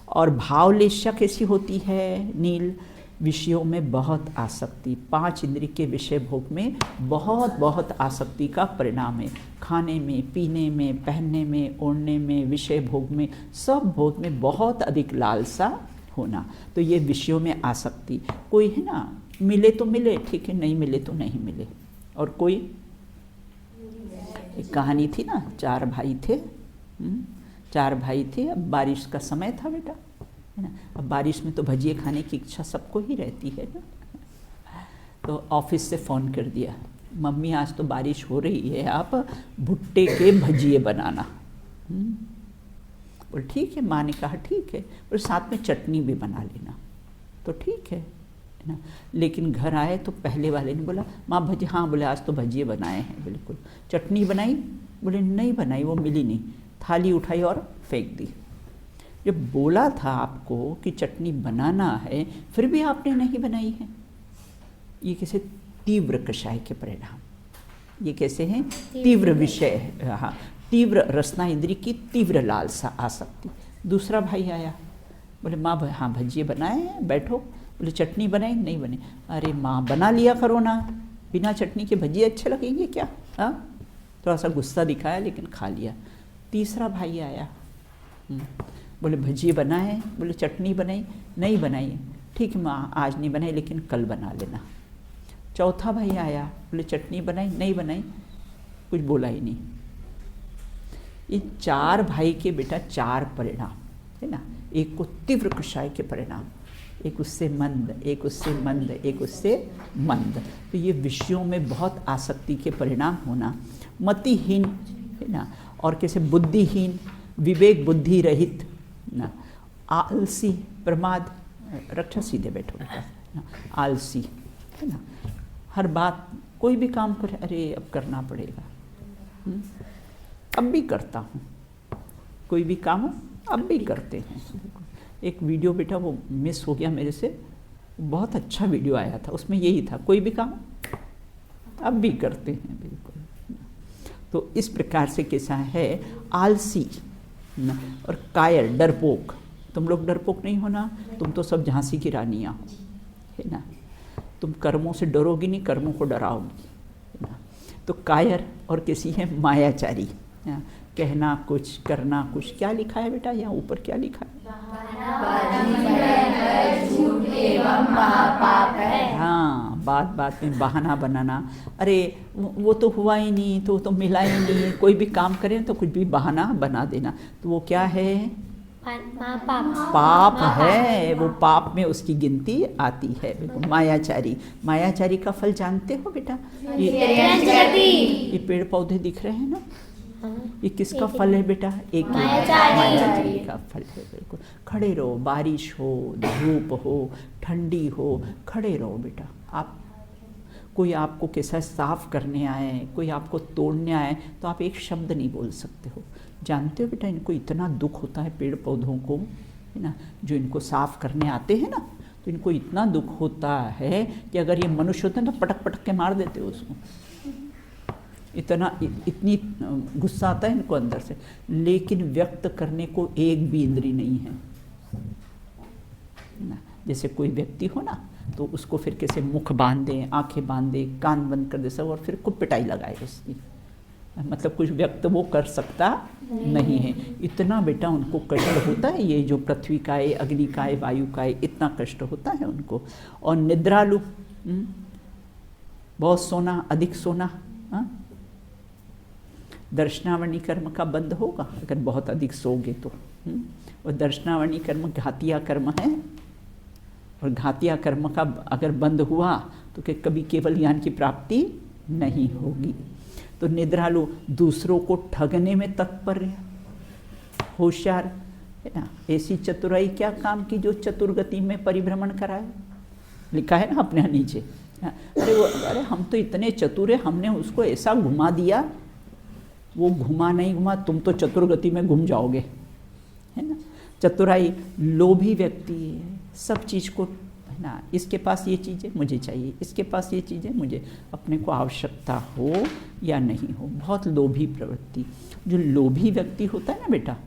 Speaker 1: और भावलेशा कैसी होती है नील? विषयों में बहुत आसक्ति, 5 इंद्रिय के विषय भोग में बहुत आसक्ति का परिणाम है। खाने में, पीने में, पहनने में, ओढ़ने में, विषय भोग में, सब भोग में बहुत अधिक लालसा होना। तो ये विषयों में आसक्ति। कोई है ना, मिले तो मिले ठीक है, नहीं मिले तो नहीं मिले। और कोई, एक कहानी थी ना, 4 भाई थे, 4 भाई थे। अब बारिश का समय था बेटा, है ना। अब बारिश में तो भजिए खाने की इच्छा सबको ही रहती है ना। तो ऑफिस से फ़ोन कर दिया, मम्मी आज तो बारिश हो रही है, आप भुट्टे के भजिए बनाना। बोल ठीक है। माँ ने कहा ठीक है, और साथ में चटनी भी बना लेना। तो ठीक है ना। लेकिन घर आए तो पहले वाले ने बोला, माँ भजी, हाँ बोले आज तो भजिए बनाए हैं बिल्कुल। चटनी बनाई? बोले नहीं बनाई, वो मिली नहीं। थाली उठाई और फेंक दी। जब बोला था आपको कि चटनी बनाना है, फिर भी आपने नहीं बनाई है। ये कैसे? तीव्र कषाय के परिणाम। ये कैसे हैं? तीव्र विषय, हाँ, तीव्र रसना इंद्रिय की तीव्र लालसा, आसक्ति। दूसरा भाई आया, बोले माँ हाँ भजिए बनाए हैं, बैठो। बोले चटनी बनाई? नहीं बनी। अरे माँ बना लिया करो ना, बिना चटनी के भजिए अच्छे लगेंगे क्या? हाँ, थोड़ा सा गुस्सा दिखाया लेकिन खा लिया। तीसरा भाई आया, बोले भजिए बनाए? बोले चटनी बनाई? नहीं बनाई। ठीक है माँ आज नहीं बनाई लेकिन कल बना लेना। चौथा भाई आया, बोले चटनी बनाई? नहीं बनाई। कुछ बोला ही नहीं। ये 4 भाई के बेटा 4 परिणाम है ना। एक को तीव्र कषाय के परिणाम, एक उससे मंद, एक उससे मंद, एक उससे मंद। तो ये विषयों में बहुत आसक्ति के परिणाम होना। मतिहीन है ना, और कैसे? बुद्धिहीन, विवेक बुद्धि रहित ना, आलसी, प्रमाद। रक्षा सीधे बैठो बेटा, आलसी है ना। हर बात, कोई भी काम करे, अरे अब करना पड़ेगा, अब भी करता हूँ। कोई भी काम अब भी करते हैं। एक वीडियो बेटा वो मिस हो गया मेरे से, बहुत अच्छा वीडियो आया था, उसमें यही था, कोई भी काम अब भी करते हैं बिल्कुल। तो इस प्रकार से कैसा है? आलसी ना, और कायर, डरपोक। तुम लोग डरपोक नहीं होना, तुम तो सब झांसी की रानियाँ हो, है ना। तुम कर्मों से डरोगी नहीं, कर्मों को डराओगी, है ना। तो कायर और कैसी है? मायाचारी। कहना कुछ, करना कुछ। क्या लिखा है बेटा यहाँ ऊपर, क्या लिखा है?
Speaker 2: झूठ एवं महापाप है।
Speaker 1: हाँ, बात बात में बहाना बनाना। अरे वो तो हुआ ही नहीं, तो मिला ही नहीं। कोई भी काम करें तो कुछ भी बहाना बना देना, तो वो क्या है? पाप है। वो पाप में उसकी गिनती आती है बिल्कुल। मायाचारी। मायाचारी का फल जानते हो बेटा? ये पेड़ पौधे दिख रहे हैं ना, ये किसका फल है बेटा? एक मायाचारी का फल है बिल्कुल। खड़े रहो, बारिश हो, धूप हो, ठंडी हो, खड़े रहो बेटा। आप, कोई आपको कैसा साफ करने आए, कोई आपको तोड़ने आए, तो आप एक शब्द नहीं बोल सकते हो। जानते हो बेटा, इनको इतना दुख होता है पेड़ पौधों को, है ना, जो इनको साफ करने आते हैं ना, तो इनको इतना दुख होता है कि अगर ये मनुष्य होते हैं तो पटक पटक के मार देते हो उसको। इतनी गुस्सा आता है इनको अंदर से, लेकिन व्यक्त करने को एक भी इंद्री नहीं है ना। जैसे कोई व्यक्ति हो ना, तो उसको फिर कैसे मुख बांध दे, आंखें बांध दे, कान बंद कर दे सब, और फिर खूब पिटाई लगाए उसकी। मतलब कुछ व्यक्त वो कर सकता नहीं है। इतना बेटा उनको कष्ट होता है, ये जो पृथ्वी का है, अग्नि का है, वायु का है, इतना कष्ट होता है उनको। और निद्रालु, बहुत सोना, अधिक सोना, दर्शनावणी कर्म का बंद होगा अगर बहुत अधिक सोओगे तो। और दर्शनावणी कर्म घातिया कर्म है, और घातिया कर्म का अगर बंद हुआ तो कभी केवल ज्ञान की प्राप्ति नहीं होगी। तो निद्रालु, दूसरों को ठगने में तत्पर है, होशियार है ना। ऐसी चतुराई क्या काम की जो चतुर्गति में परिभ्रमण कराए, लिखा है ना अपने यहाँ नीचे। अरे हम तो इतने चतुर है, हमने उसको ऐसा घुमा दिया, वो घुमा नहीं घुमा, तुम तो चतुर्गति में घूम जाओगे, है ना। चतुराई, लोभी व्यक्ति सब चीज़ को, है ना, इसके पास ये चीज़ें मुझे चाहिए, इसके पास ये चीज़ें मुझे, अपने को आवश्यकता हो या नहीं हो, बहुत लोभी प्रवृत्ति। जो लोभी व्यक्ति होता है ना बेटा,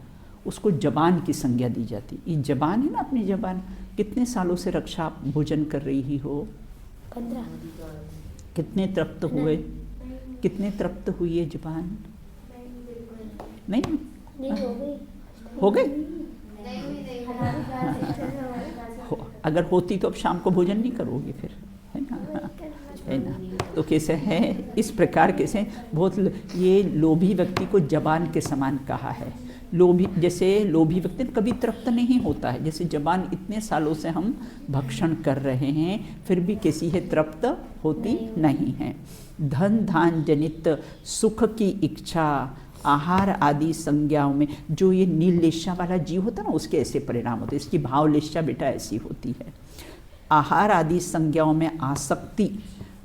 Speaker 1: उसको जबान की संज्ञा दी जाती। ये जबान है ना, अपनी जबान। कितने सालों से रक्षा आप भोजन कर रही हो?
Speaker 4: 15।
Speaker 1: कितने तृप्त हुए? कितने तृप्त हुई है जबान? नहीं
Speaker 4: नहीं हो गई।
Speaker 1: हो गए? अगर होती तो अब शाम को भोजन नहीं करोगे फिर, है ना? है ना? तो कैसे है, इस प्रकार कैसे बहुत ये लोभी व्यक्ति को जबान के समान कहा है। लोभी, जैसे लोभी व्यक्ति कभी तृप्त नहीं होता है। जैसे जबान इतने सालों से हम भक्षण कर रहे हैं फिर भी कैसी है, तृप्त होती नहीं है। धन धान जनित सुख की इच्छा, आहार आदि संज्ञाओं में, जो ये नील लेशा वाला जीव होता है ना, उसके ऐसे परिणाम होते हैं। इसकी भाव लेशा बेटा ऐसी होती है। आहार आदि संज्ञाओं में आसक्ति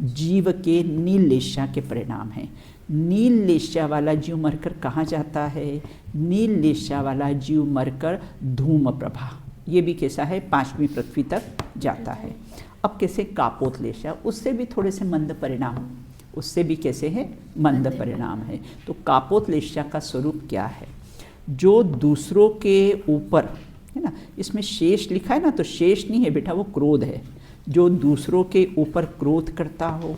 Speaker 1: जीव के नील लेशा के परिणाम है। नील लेशा वाला जीव मरकर कहाँ जाता है? नील लेशा वाला जीव मरकर धूम प्रभा, ये भी कैसा है, 5वीं पृथ्वी तक जाता है। अब कैसे कापोत लेशा, उससे भी थोड़े से मंद परिणाम, उससे भी कैसे है, मंद परिणाम है। तो कापोत लेशा का स्वरूप क्या है? जो दूसरों के ऊपर, है ना, इसमें शेष लिखा है ना, तो शेष नहीं है बेटा, वो क्रोध है। जो दूसरों के ऊपर क्रोध करता हो,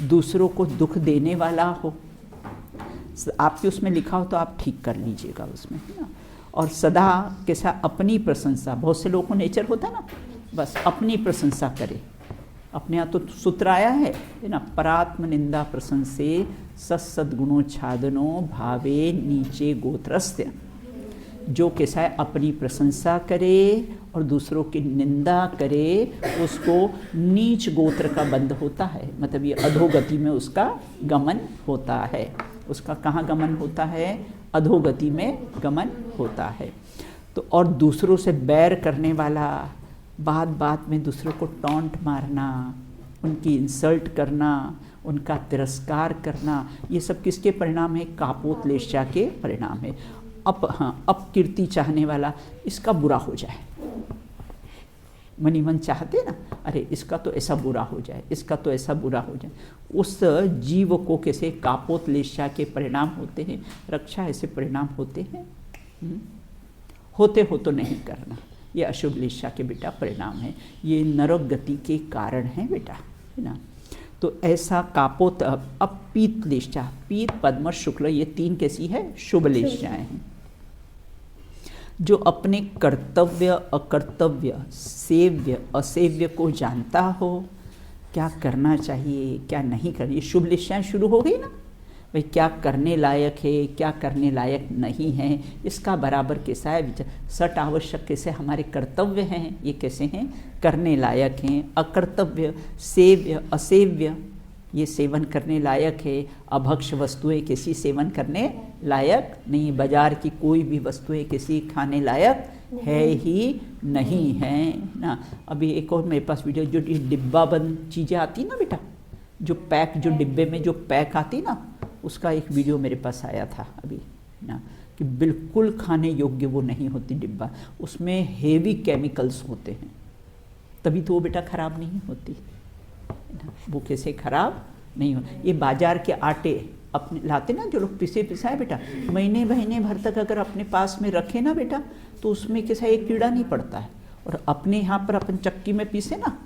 Speaker 1: दूसरों को दुख देने वाला हो, आपके उसमें लिखा हो तो आप ठीक कर लीजिएगा उसमें, है ना। और सदा कैसा, अपनी प्रशंसा, बहुत से लोगों को नेचर होता है ना, बस अपनी प्रशंसा करे। अपने यहाँ तो सूत्र आया है ना, परात्म निंदा प्रशंसे सद्गुणोच्छादनो भावे नीचे गोत्रस्य। जो कैसा है, अपनी प्रशंसा करे और दूसरों की निंदा करे, उसको नीच गोत्र का बंध होता है। मतलब ये अधोगति में उसका गमन होता है। उसका कहाँ गमन होता है? अधोगति में गमन होता है। तो और दूसरों से बैर करने वाला, बात बात में दूसरों को टॉन्ट मारना, उनकी इंसल्ट करना, उनका तिरस्कार करना, ये सब किसके परिणाम है? कापोत लेशा के परिणाम है। अपकीर्ति चाहने वाला, इसका बुरा हो जाए, मनी मन चाहते ना, अरे इसका तो ऐसा बुरा हो जाए, इसका तो ऐसा बुरा हो जाए, उस जीव को कैसे कापोत लेशा के परिणाम होते हैं। रक्षा ऐसे परिणाम होते हैं। होते हो तो नहीं करना, ये अशुभ लेशा के बेटा परिणाम है। ये नरक गति के कारण है बेटा, है ना। तो ऐसा कापोत। अब पीत लेशा, पीत पद्म शुक्ल, ये 3 कैसी है? शुभ लेशाएं हैं। जो अपने कर्तव्य अकर्तव्य, सेव्य असेव्य को जानता हो, क्या करना चाहिए क्या नहीं करना, शुभ लेशाएं शुरू हो गई ना भाई। क्या करने लायक है, क्या करने लायक नहीं है, इसका बराबर कैसा है विचार। सट आवश्यक कैसे हमारे कर्तव्य हैं, ये कैसे हैं, करने लायक हैं। अकर्तव्य, सेव्य असेव्य, ये सेवन करने लायक है। अभक्ष वस्तुएं कैसी सेवन करने लायक नहीं। बाजार की कोई भी वस्तुएं कैसी खाने लायक है ही नहीं है ना। अभी एक और मेरे पास वीडियो, जो डिब्बा बंद चीज़ें आती ना बेटा, जो पैक, जो डिब्बे में जो पैक आती ना, उसका एक वीडियो मेरे पास आया था अभी ना, कि बिल्कुल खाने योग्य वो नहीं होती डिब्बा, उसमें हेवी केमिकल्स होते हैं, तभी तो वो बेटा ख़राब नहीं होती ना। वो कैसे ख़राब नहीं हो। ये बाजार के आटे अपने लाते ना जो लोग, पिसे पिसाए बेटा, महीने भर तक अगर अपने पास में रखे ना बेटा, तो उसमें कैसा एक कीड़ा नहीं पड़ता है। और अपने यहाँ पर अपन चक्की में पीसे ना,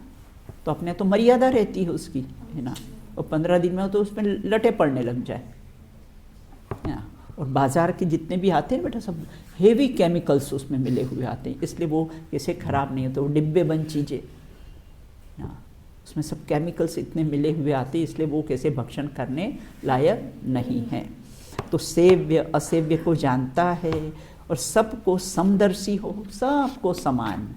Speaker 1: तो अपने तो मर्यादा रहती है उसकी, है ना। और 15 दिन में तो उसमें लटे पड़ने लग जाए, है ना। और बाज़ार के जितने भी आते हैं बेटा, सब हेवी केमिकल्स उसमें मिले हुए आते हैं, इसलिए वो कैसे ख़राब नहीं होते। वो डिब्बे बंद चीज़ें ना, उसमें सब केमिकल्स इतने मिले हुए आते हैं, इसलिए वो कैसे भक्षण करने लायक नहीं है। तो सेव्य असेव्य को जानता है और सबको समदर्शी हो, सबको समान।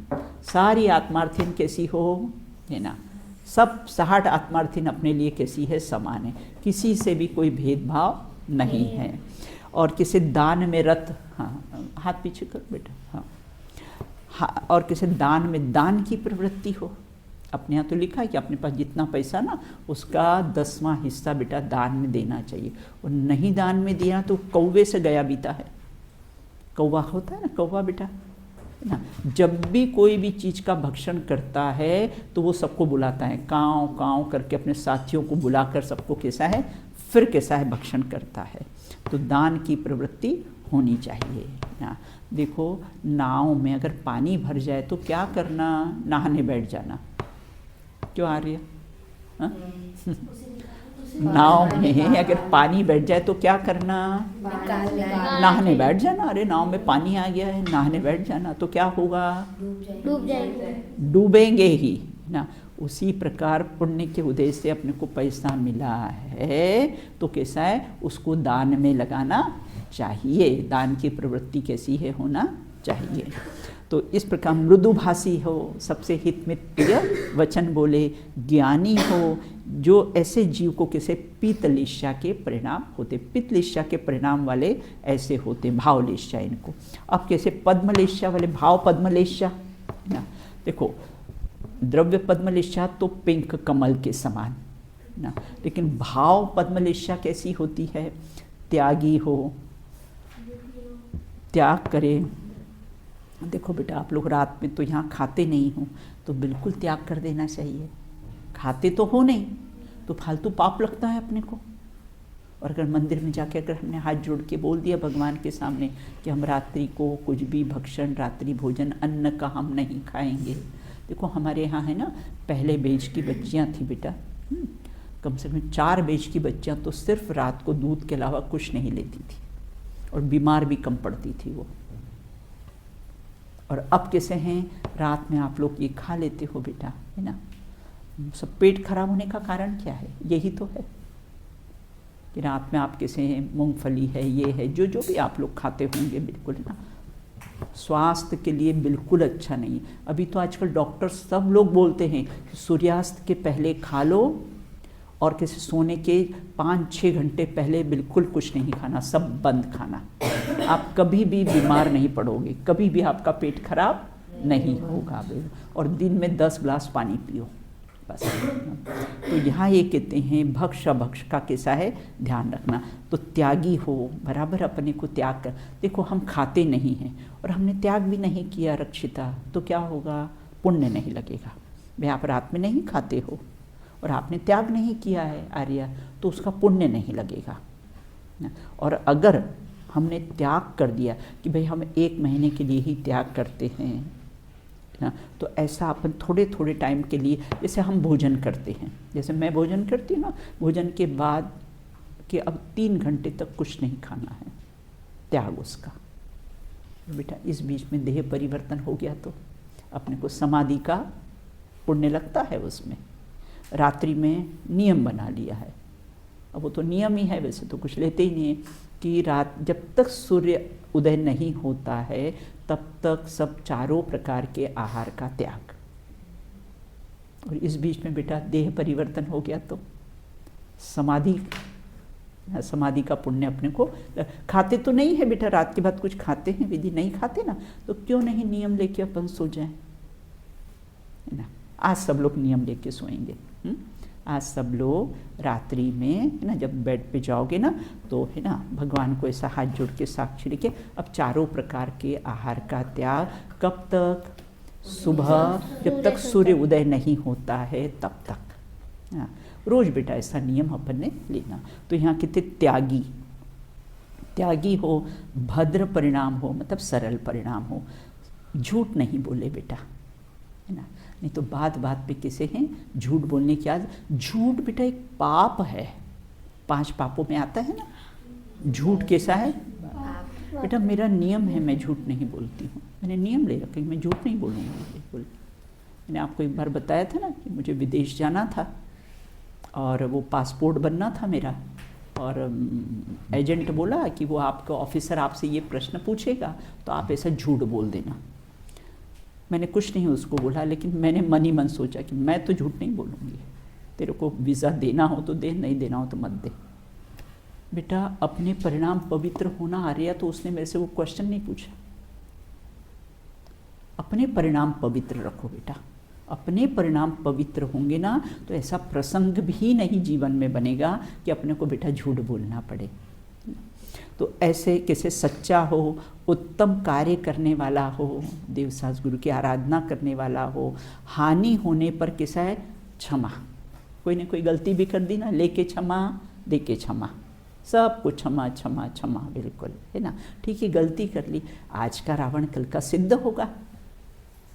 Speaker 1: सारी आत्मार्थीन कैसी हो, है ना, सब 60 आत्मार्थीन अपने लिए कैसी है, समान है, किसी से भी कोई भेदभाव नहीं है। और किसी दान में रत, हाँ हाथ पीछे कर बेटा, हाँ, और किसी दान में दान की प्रवृत्ति हो। अपने यहाँ तो लिखा है कि अपने पास जितना पैसा ना, उसका 10वां हिस्सा बेटा दान में देना चाहिए। और नहीं दान में दिया तो कौवे से गया बीता है। कौवा होता है ना, कौवा बेटा, है ना, जब भी कोई भी चीज़ का भक्षण करता है तो वो सबको बुलाता है, काँव काँव करके अपने साथियों को बुलाकर सबको कैसा है, फिर कैसा है भक्षण करता है। तो दान की प्रवृत्ति होनी चाहिए। ना। देखो नाव में अगर पानी भर जाए तो क्या करना, नहाने बैठ जाना। क्यों आ रही है? नाव में अगर पानी बैठ जाए तो क्या करना, नहाने बैठ जाना। अरे नाव में पानी आ गया है, नहाने बैठ जाना, तो क्या होगा,
Speaker 4: डूब जाएंगे।
Speaker 1: डूबेंगे ही ना। उसी प्रकार पुण्य के उदय से अपने को पैसा मिला है तो कैसा है, उसको दान में लगाना चाहिए। दान की प्रवृत्ति कैसी है, होना चाहिए। तो इस प्रकार मृदुभाषी हो, सबसे हित में प्रिय वचन बोले, ज्ञानी हो, जो ऐसे जीव को कैसे पीतलिष्या के परिणाम होते, पित्तलिष्या के परिणाम वाले ऐसे होते, भावलिष्या इनको। अब कैसे पद्मलिष्या वाले, भाव पद्मलिष्या ना। देखो द्रव्य पद्मलिष्या तो पिंक कमल के समान ना, लेकिन भाव पद्मलिष्या कैसी होती है, त्यागी हो, त्याग करे। देखो बेटा आप लोग रात में तो यहाँ खाते नहीं हो तो बिल्कुल त्याग कर देना चाहिए। खाते तो हो नहीं तो फालतू पाप लगता है अपने को। और अगर मंदिर में जाके अगर हमने हाथ जोड़ के बोल दिया भगवान के सामने कि हम रात्रि को कुछ भी भक्षण, रात्रि भोजन, अन्न का हम नहीं खाएंगे। देखो हमारे यहाँ है ना, पहले बेच की बच्चियाँ थी बेटा, कम से कम 4 बेच की बच्चियाँ तो सिर्फ रात को दूध के अलावा कुछ नहीं लेती थी और बीमार भी कम पड़ती थी वो। और अब कैसे हैं, रात में आप लोग ये खा लेते हो बेटा, है ना। सब पेट खराब होने का कारण क्या है, यही तो है कि रात में आप कैसे हैं, मूंगफली है, ये है, जो जो भी आप लोग खाते होंगे, बिल्कुल ना स्वास्थ्य के लिए बिल्कुल अच्छा नहीं। अभी तो आजकल डॉक्टर सब लोग बोलते हैं कि सूर्यास्त के पहले खा लो और कैसे सोने के 5-6 घंटे पहले बिल्कुल कुछ नहीं खाना, सब बंद खाना। आप कभी भी बीमार नहीं पड़ोगे, कभी भी आपका पेट खराब नहीं होगा। और दिन में 10 गिलास पानी पियो बस। तो यहाँ ये कहते हैं भक्ष अभक्ष का कैसा है, ध्यान रखना। तो त्यागी हो, बराबर अपने को त्याग कर। देखो हम खाते नहीं हैं और हमने त्याग भी नहीं किया रक्षिता, तो क्या होगा, पुण्य नहीं लगेगा। भाई आप रात में नहीं खाते हो और आपने त्याग नहीं किया है आर्या, तो उसका पुण्य नहीं लगेगा। और अगर हमने त्याग कर दिया कि भाई हम 1 महीने के लिए ही त्याग करते हैं ना, तो ऐसा अपन थोड़े थोड़े टाइम के लिए, जैसे हम भोजन करते हैं, जैसे मैं भोजन करती हूँ ना, भोजन के बाद कि अब 3 घंटे तक कुछ नहीं खाना है, त्याग उसका। बेटा इस बीच में देह परिवर्तन हो गया तो अपने को समाधि का पुण्य लगता है उसमें। रात्रि में नियम बना लिया है, अब वो तो नियम ही है, वैसे तो कुछ लेते ही नहीं है कि रात जब तक सूर्य उदय नहीं होता है तब तक सब चारों प्रकार के आहार का त्याग। और इस बीच में बेटा देह परिवर्तन हो गया तो समाधि का पुण्य अपने को। खाते तो नहीं है बेटा, रात के बाद कुछ खाते हैं, विधि नहीं खाते ना, तो क्यों नहीं नियम लेके अपन सो जाएं, है ना। आज सब लोग नियम लेके सोएंगे। आज सब लोग रात्रि में, है ना, जब बेड पे जाओगे ना तो है ना, भगवान को ऐसा हाथ जोड़ के साक्षी लेके अब चारों प्रकार के आहार का त्याग। कब तक, सुबह, जब तक सूर्य उदय नहीं होता है तब तक। हाँ, रोज बेटा ऐसा नियम अपन ने लेना। तो यहाँ कितने त्यागी हो, भद्र परिणाम हो, मतलब सरल परिणाम हो, झूठ नहीं बोले बेटा, है ना। नहीं तो बात बात पे किसे हैं झूठ बोलने की आदत। झूठ बेटा एक पाप है, 5 पापों में आता है ना। झूठ कैसा है बेटा, मेरा नियम है मैं झूठ नहीं बोलती हूँ, मैंने नियम ले रखा है मैं झूठ नहीं बोलूँगी बिल्कुल। मैंने आपको एक बार बताया था ना कि मुझे विदेश जाना था और वो पासपोर्ट बनना था मेरा, और एजेंट बोला कि वो आपका ऑफिसर आपसे ये प्रश्न पूछेगा तो आप ऐसा झूठ बोल देना। मैंने कुछ नहीं उसको बोला, लेकिन मैंने मन ही मन सोचा कि मैं तो झूठ नहीं बोलूँगी, तेरे को वीज़ा देना हो तो दे, नहीं देना हो तो मत दे। बेटा अपने परिणाम पवित्र होना आ रहा, तो उसने मेरे से वो क्वेश्चन नहीं पूछा। अपने परिणाम पवित्र रखो बेटा, अपने परिणाम पवित्र होंगे ना तो ऐसा प्रसंग भी नहीं जीवन में बनेगा कि अपने को बेटा झूठ बोलना पड़े। तो ऐसे कैसे सच्चा हो, उत्तम कार्य करने वाला हो, देवसास गुरु की आराधना करने वाला हो, हानि होने पर कैसा है क्षमा। कोई ने कोई गलती भी कर दी ना, लेके क्षमा, देके क्षमा, सब कुछ क्षमा क्षमा क्षमा, बिल्कुल, है ना। ठीक है, गलती कर ली, आज का रावण कल का सिद्ध होगा।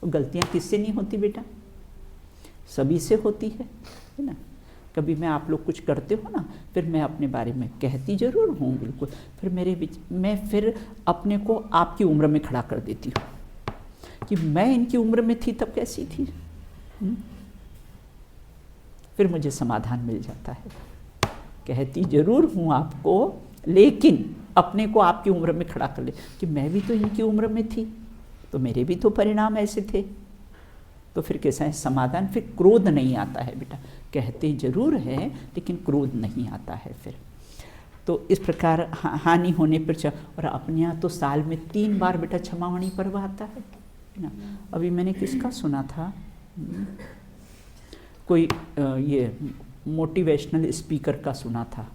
Speaker 1: गलतियाँ किससे नहीं होती बेटा? सभी से होती है ना। कभी मैं आप लोग कुछ करते हो ना, फिर मैं अपने बारे में कहती ज़रूर हूँ, बिल्कुल, फिर मैं फिर अपने को आपकी उम्र में खड़ा कर देती हूँ कि मैं इनकी उम्र में थी तब कैसी थी। फिर मुझे समाधान मिल जाता है। कहती ज़रूर हूँ आपको, लेकिन अपने को आपकी उम्र में खड़ा कर ले कि मैं भी तो इनकी उम्र में थी, तो मेरे भी तो परिणाम ऐसे थे। तो फिर कैसा है समाधान? फिर क्रोध नहीं आता है बेटा। कहते ज़रूर है लेकिन क्रोध नहीं आता है फिर। तो इस प्रकार हानि होने पर और अपने यहाँ तो साल में 3 बार बेटा क्षमावणी पर्व आता है ना। अभी मैंने किसका सुना था, कोई ये मोटिवेशनल स्पीकर का सुना था।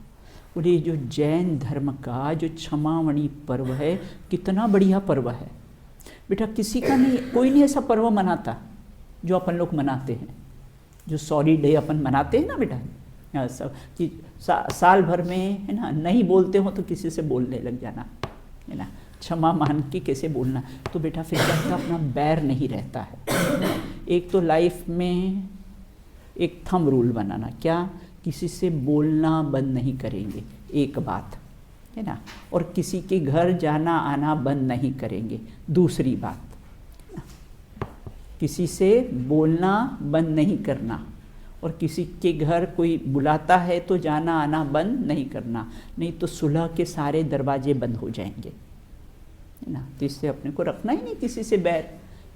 Speaker 1: बोले जो जैन धर्म का जो क्षमावणी पर्व है कितना बढ़िया पर्व है बेटा। किसी का नहीं, कोई नहीं ऐसा पर्व मनाता जो अपन लोग मनाते हैं, जो सॉरी डे अपन मनाते हैं ना बेटा। सब कि साल भर में, है ना, नहीं बोलते हो तो किसी से बोलने लग जाना, है ना, क्षमा मान के कैसे बोलना। तो बेटा फिर क्या अपना बैर नहीं रहता है। एक तो लाइफ में एक थंब रूल बनाना, क्या? किसी से बोलना बंद नहीं करेंगे, एक बात, है ना। और किसी के घर जाना आना बंद नहीं करेंगे, दूसरी बात। किसी से बोलना बंद नहीं करना, और किसी के घर कोई बुलाता है तो जाना आना बंद नहीं करना, नहीं तो सुलह के सारे दरवाजे बंद हो जाएंगे, है ना। तो इससे अपने को रखना ही नहीं किसी से बैर।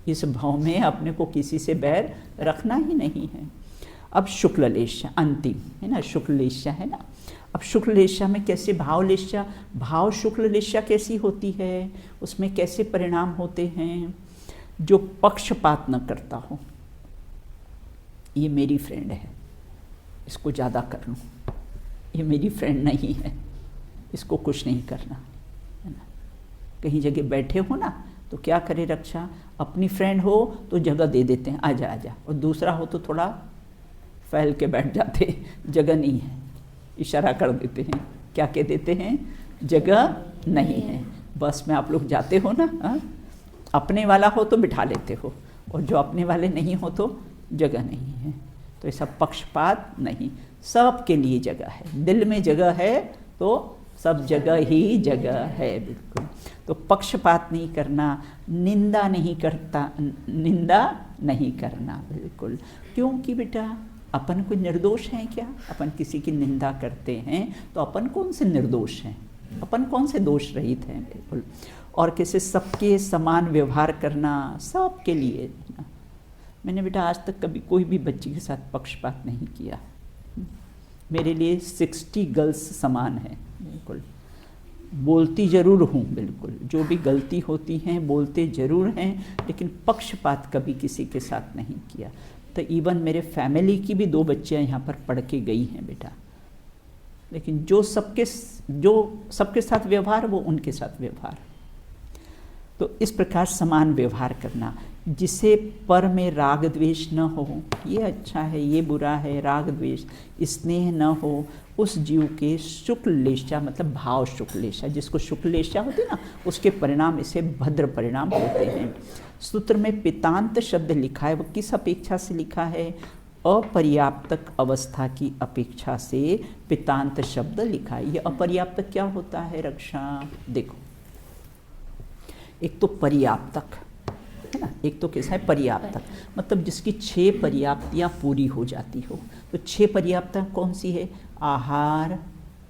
Speaker 1: इस भाव में अपने को किसी से बैर रखना ही नहीं है। अब शुक्ललेशा अंतिम, है ना, शुक्ललेशा, है ना। अब शुक्ललेशा में कैसे भावलेशा, भाव शुक्ललेशा कैसी होती है, उसमें कैसे परिणाम होते हैं? जो पक्षपात न करता हो, ये मेरी फ्रेंड है, इसको ज़्यादा कर लूँ, ये मेरी फ्रेंड नहीं है, इसको कुछ नहीं करना, है ना। कहीं जगह बैठे हो ना तो क्या करे रक्षा, अपनी फ्रेंड हो तो जगह दे देते हैं, आजा आजा, और दूसरा हो तो थोड़ा फैल के बैठ जाते, जगह नहीं है, इशारा कर देते हैं, क्या कह देते हैं, जगह नहीं है। बस में आप लोग जाते हो ना, हाँ? अपने वाला हो तो बिठा लेते हो, और जो अपने वाले नहीं हो तो जगह नहीं है। तो ऐसा पक्षपात नहीं, सब के लिए जगह है। दिल में जगह है तो सब जगह ही जगह है, बिल्कुल। तो पक्षपात नहीं करना, निंदा नहीं करना, बिल्कुल। क्योंकि बेटा अपन कोई निर्दोष हैं क्या? अपन किसी की निंदा करते हैं तो अपन कौन से निर्दोष हैं, अपन कौन से दोष रहित हैं, बिल्कुल। और कैसे सबके समान व्यवहार करना, सबके लिए ना। मैंने बेटा आज तक कभी कोई भी बच्ची के साथ पक्षपात नहीं किया। मेरे लिए 60 गर्ल्स समान है, बिल्कुल। बोलती ज़रूर हूँ, बिल्कुल, जो भी गलती होती हैं बोलते ज़रूर हैं, लेकिन पक्षपात कभी किसी के साथ नहीं किया। तो इवन मेरे फैमिली की भी 2 बच्चियाँ यहाँ पर पढ़ के गई हैं बेटा, लेकिन जो सबके साथ व्यवहार वो उनके साथ व्यवहार। तो इस प्रकार समान व्यवहार करना, जिसे पर में राग द्वेष न हो, ये अच्छा है ये बुरा है, राग द्वेष स्नेह न हो, उस जीव के शुक्ललेशा मतलब भाव शुक्ललेशा, जिसको शुक्ललेशा होती है ना, उसके परिणाम इसे भद्र परिणाम होते हैं। सूत्र में पितांत शब्द लिखा है, वो किस अपेक्षा से लिखा है? अपर्याप्तक अवस्था की अपेक्षा से पितांत शब्द लिखा है। ये अपर्याप्तक क्या होता है रक्षा? देखो, एक तो पर्याप्तक है ना, एक तो कैसा है पर्याप्तक, मतलब जिसकी 6 पर्याप्तियाँ पूरी हो जाती हो। तो 6 पर्याप्तता कौन सी है? आहार,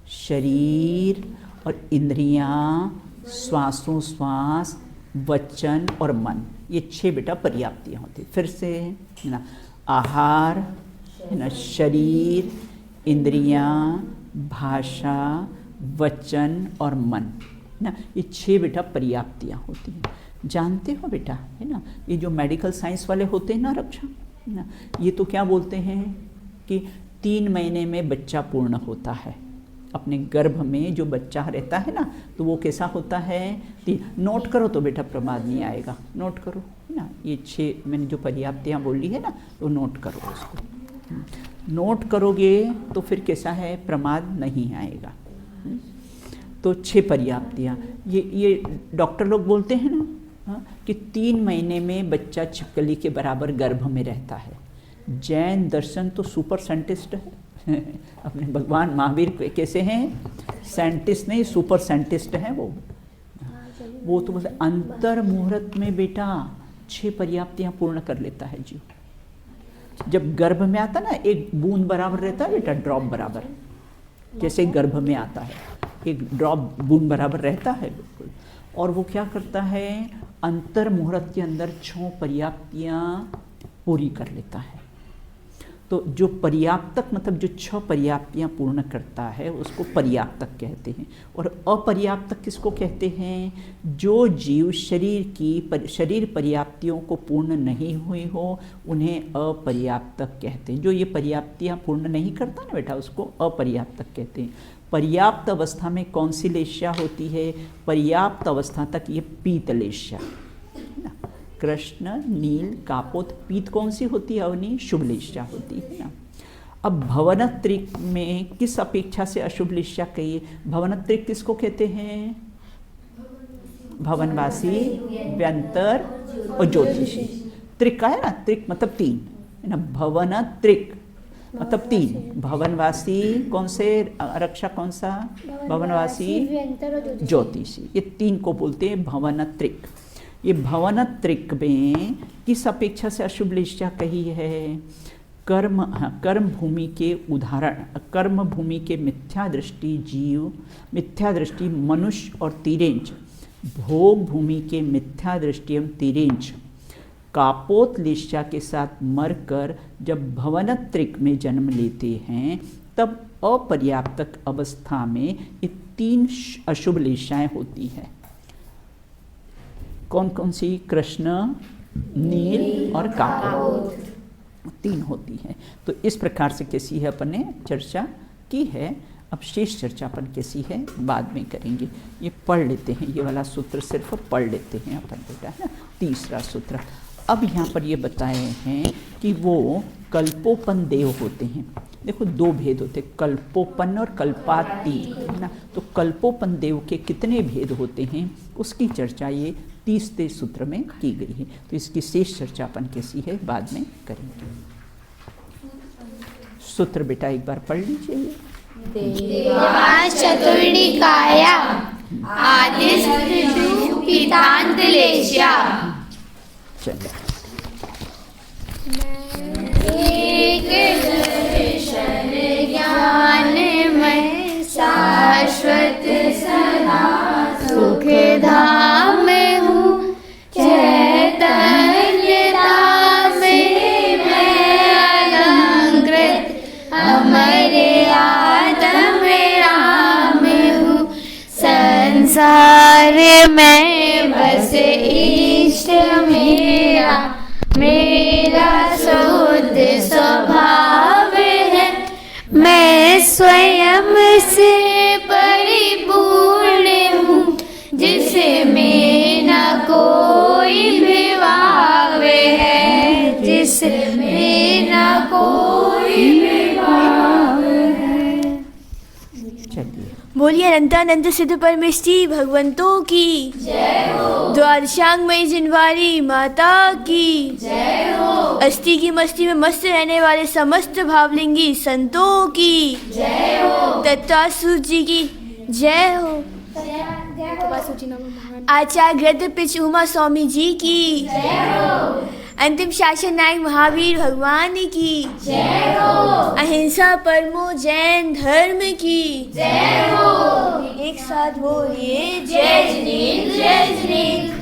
Speaker 1: शरीर और इंद्रियाँ, श्वासोश्वास, वचन और मन, ये 6 बेटा पर्याप्तियाँ होती। फिर से है ना, आहार, है ना, शरीर, इंद्रियाँ, भाषा, वचन और मन, ना, ये 6 बेटा पर्याप्तियाँ होती हैं। जानते हो बेटा, है ना, ये जो मेडिकल साइंस वाले होते हैं ना रक्षा, है ना, ये तो क्या बोलते हैं कि 3 महीने में बच्चा पूर्ण होता है। अपने गर्भ में जो बच्चा रहता है ना, तो वो कैसा होता है? नोट करो तो बेटा प्रमाद नहीं आएगा, नोट करो, है ना, ये 6 मैंने जो पर्याप्तियाँ बोली है ना, तो नोट करो उसको। नोट करोगे तो फिर कैसा है? प्रमाद नहीं आएगा। तो 6 पर्याप्तियाँ, ये डॉक्टर लोग बोलते हैं ना, हाँ, कि 3 महीने में बच्चा छिपकली के बराबर गर्भ में रहता है। जैन दर्शन तो सुपर साइंटिस्ट है अपने भगवान महावीर कैसे हैं, साइंटिस्ट नहीं सुपर साइंटिस्ट हैं वो तो बोलते अंतर मुहूर्त में बेटा 6 पर्याप्तियाँ पूर्ण कर लेता है जीव। जब गर्भ में आता ना, एक बूंद बराबर रहता है बेटा, ड्रॉप बराबर, जैसे गर्भ में आता है एक ड्रॉप बूंद बराबर रहता है बिल्कुल। और वो क्या करता है, अंतर मुहूर्त के अंदर 6 पर्याप्तियाँ पूरी कर लेता है। तो जो पर्याप्तक मतलब जो 6 पर्याप्तियाँ पूर्ण करता है उसको पर्याप्तक कहते हैं। और अपर्याप्तक किसको कहते हैं, जो जीव शरीर पर्याप्तियों को पूर्ण नहीं हुई हो उन्हें अपर्याप्तक कहते हैं। जो ये पर्याप्तियाँ पूर्ण नहीं करता ना बेटा, उसको अपर्याप्तक कहते हैं। पर्याप्त अवस्था में कौन सी लेश्या होती है, पर्याप्त अवस्था तक ये पीत लेश्या, कृष्ण नील कापोत, पीत कौन सी होती है अवनी, शुभ लेश्या होती है ना। अब भवनत्रिक में किस अपेक्षा से अशुभ लेश्या कहिए, भवनत्रिक किसको कहते हैं, भवनवासी, व्यंतर और ज्योतिषी। त्रिक है ना, त्रिक मतलब 3 है ना, भवनत्रिक मतलब 3, भवनवासी कौन से, रक्षा कौन सा, भवनवासी, ज्योतिषी, ये 3 को बोलते हैं भवनत्रिक। ये भवनत्रिक में किस अपेक्षा से अशुभ लेश्या कही है, कर्म भूमि के उदाहरण, कर्म भूमि के मिथ्या दृष्टि जीव, मिथ्या दृष्टि मनुष्य और तिरेंच, भोग भूमि के मिथ्या दृष्टि एवं तिरेंच कापोत लेश्या के साथ मरकर जब भवनत्रिक में जन्म लेते हैं तब अपर्याप्तक अवस्था में ये 3 अशुभ लेश्याएं होती हैं। कौन कौन सी, कृष्ण नील और कापोत, 3 होती हैं। तो इस प्रकार से कैसी है अपन ने चर्चा की है। अब शेष चर्चा अपन कैसी है बाद में करेंगे। ये पढ़ लेते हैं, ये वाला सूत्र सिर्फ पढ़ लेते हैं अपन बेटा, है ना, 3रा सूत्र। अब यहाँ पर ये बताए हैं कि वो कल्पोपन देव होते हैं। देखो 2 भेद होते हैं, कल्पोपन और कल्पाति, है ना। तो कल्पोपन देव के कितने भेद होते हैं उसकी चर्चा ये 30वें सूत्र में की गई है। तो इसकी शेष चर्चा अपन कैसी है बाद में करेंगे। सूत्र बेटा एक बार पढ़ लीजिए।
Speaker 2: देवास चतुर्निकाया आदिस्तु पितांत लेश्या।
Speaker 1: चलो
Speaker 2: एक दर्शन ज्ञान में शाश्वत सदा सुख धाम हूँ, चैतन्यता में मैं अलंकृत अमर आत्म राम हूँ। संसार में बस इष्ट मेरा शुद्ध स्वभाव है। मैं स्वयं से परिपूर्ण हूँ, जिसमें न कोई विभाव है, जिसमें न कोई विभाव है।
Speaker 1: चलिए
Speaker 3: बोलिए अनंतानंद सिद्ध परमेष्ठी भगवंतों की जय हो। द्वादशांगमयी जिनवारी माता की जय हो। अस्थि की मस्ती में मस्त रहने वाले समस्त भावलिंगी संतों की जय हो। तत्वासु जी की जय हो। आचार्य पिच उमा स्वामी जी की जय हो। अंतिम शासन नायक महावीर भगवान की जय हो। अहिंसा परमो जैन धर्म की जय हो। एक साथ बोलिए जय जिनेन्द्र जय जिनेन्द्र।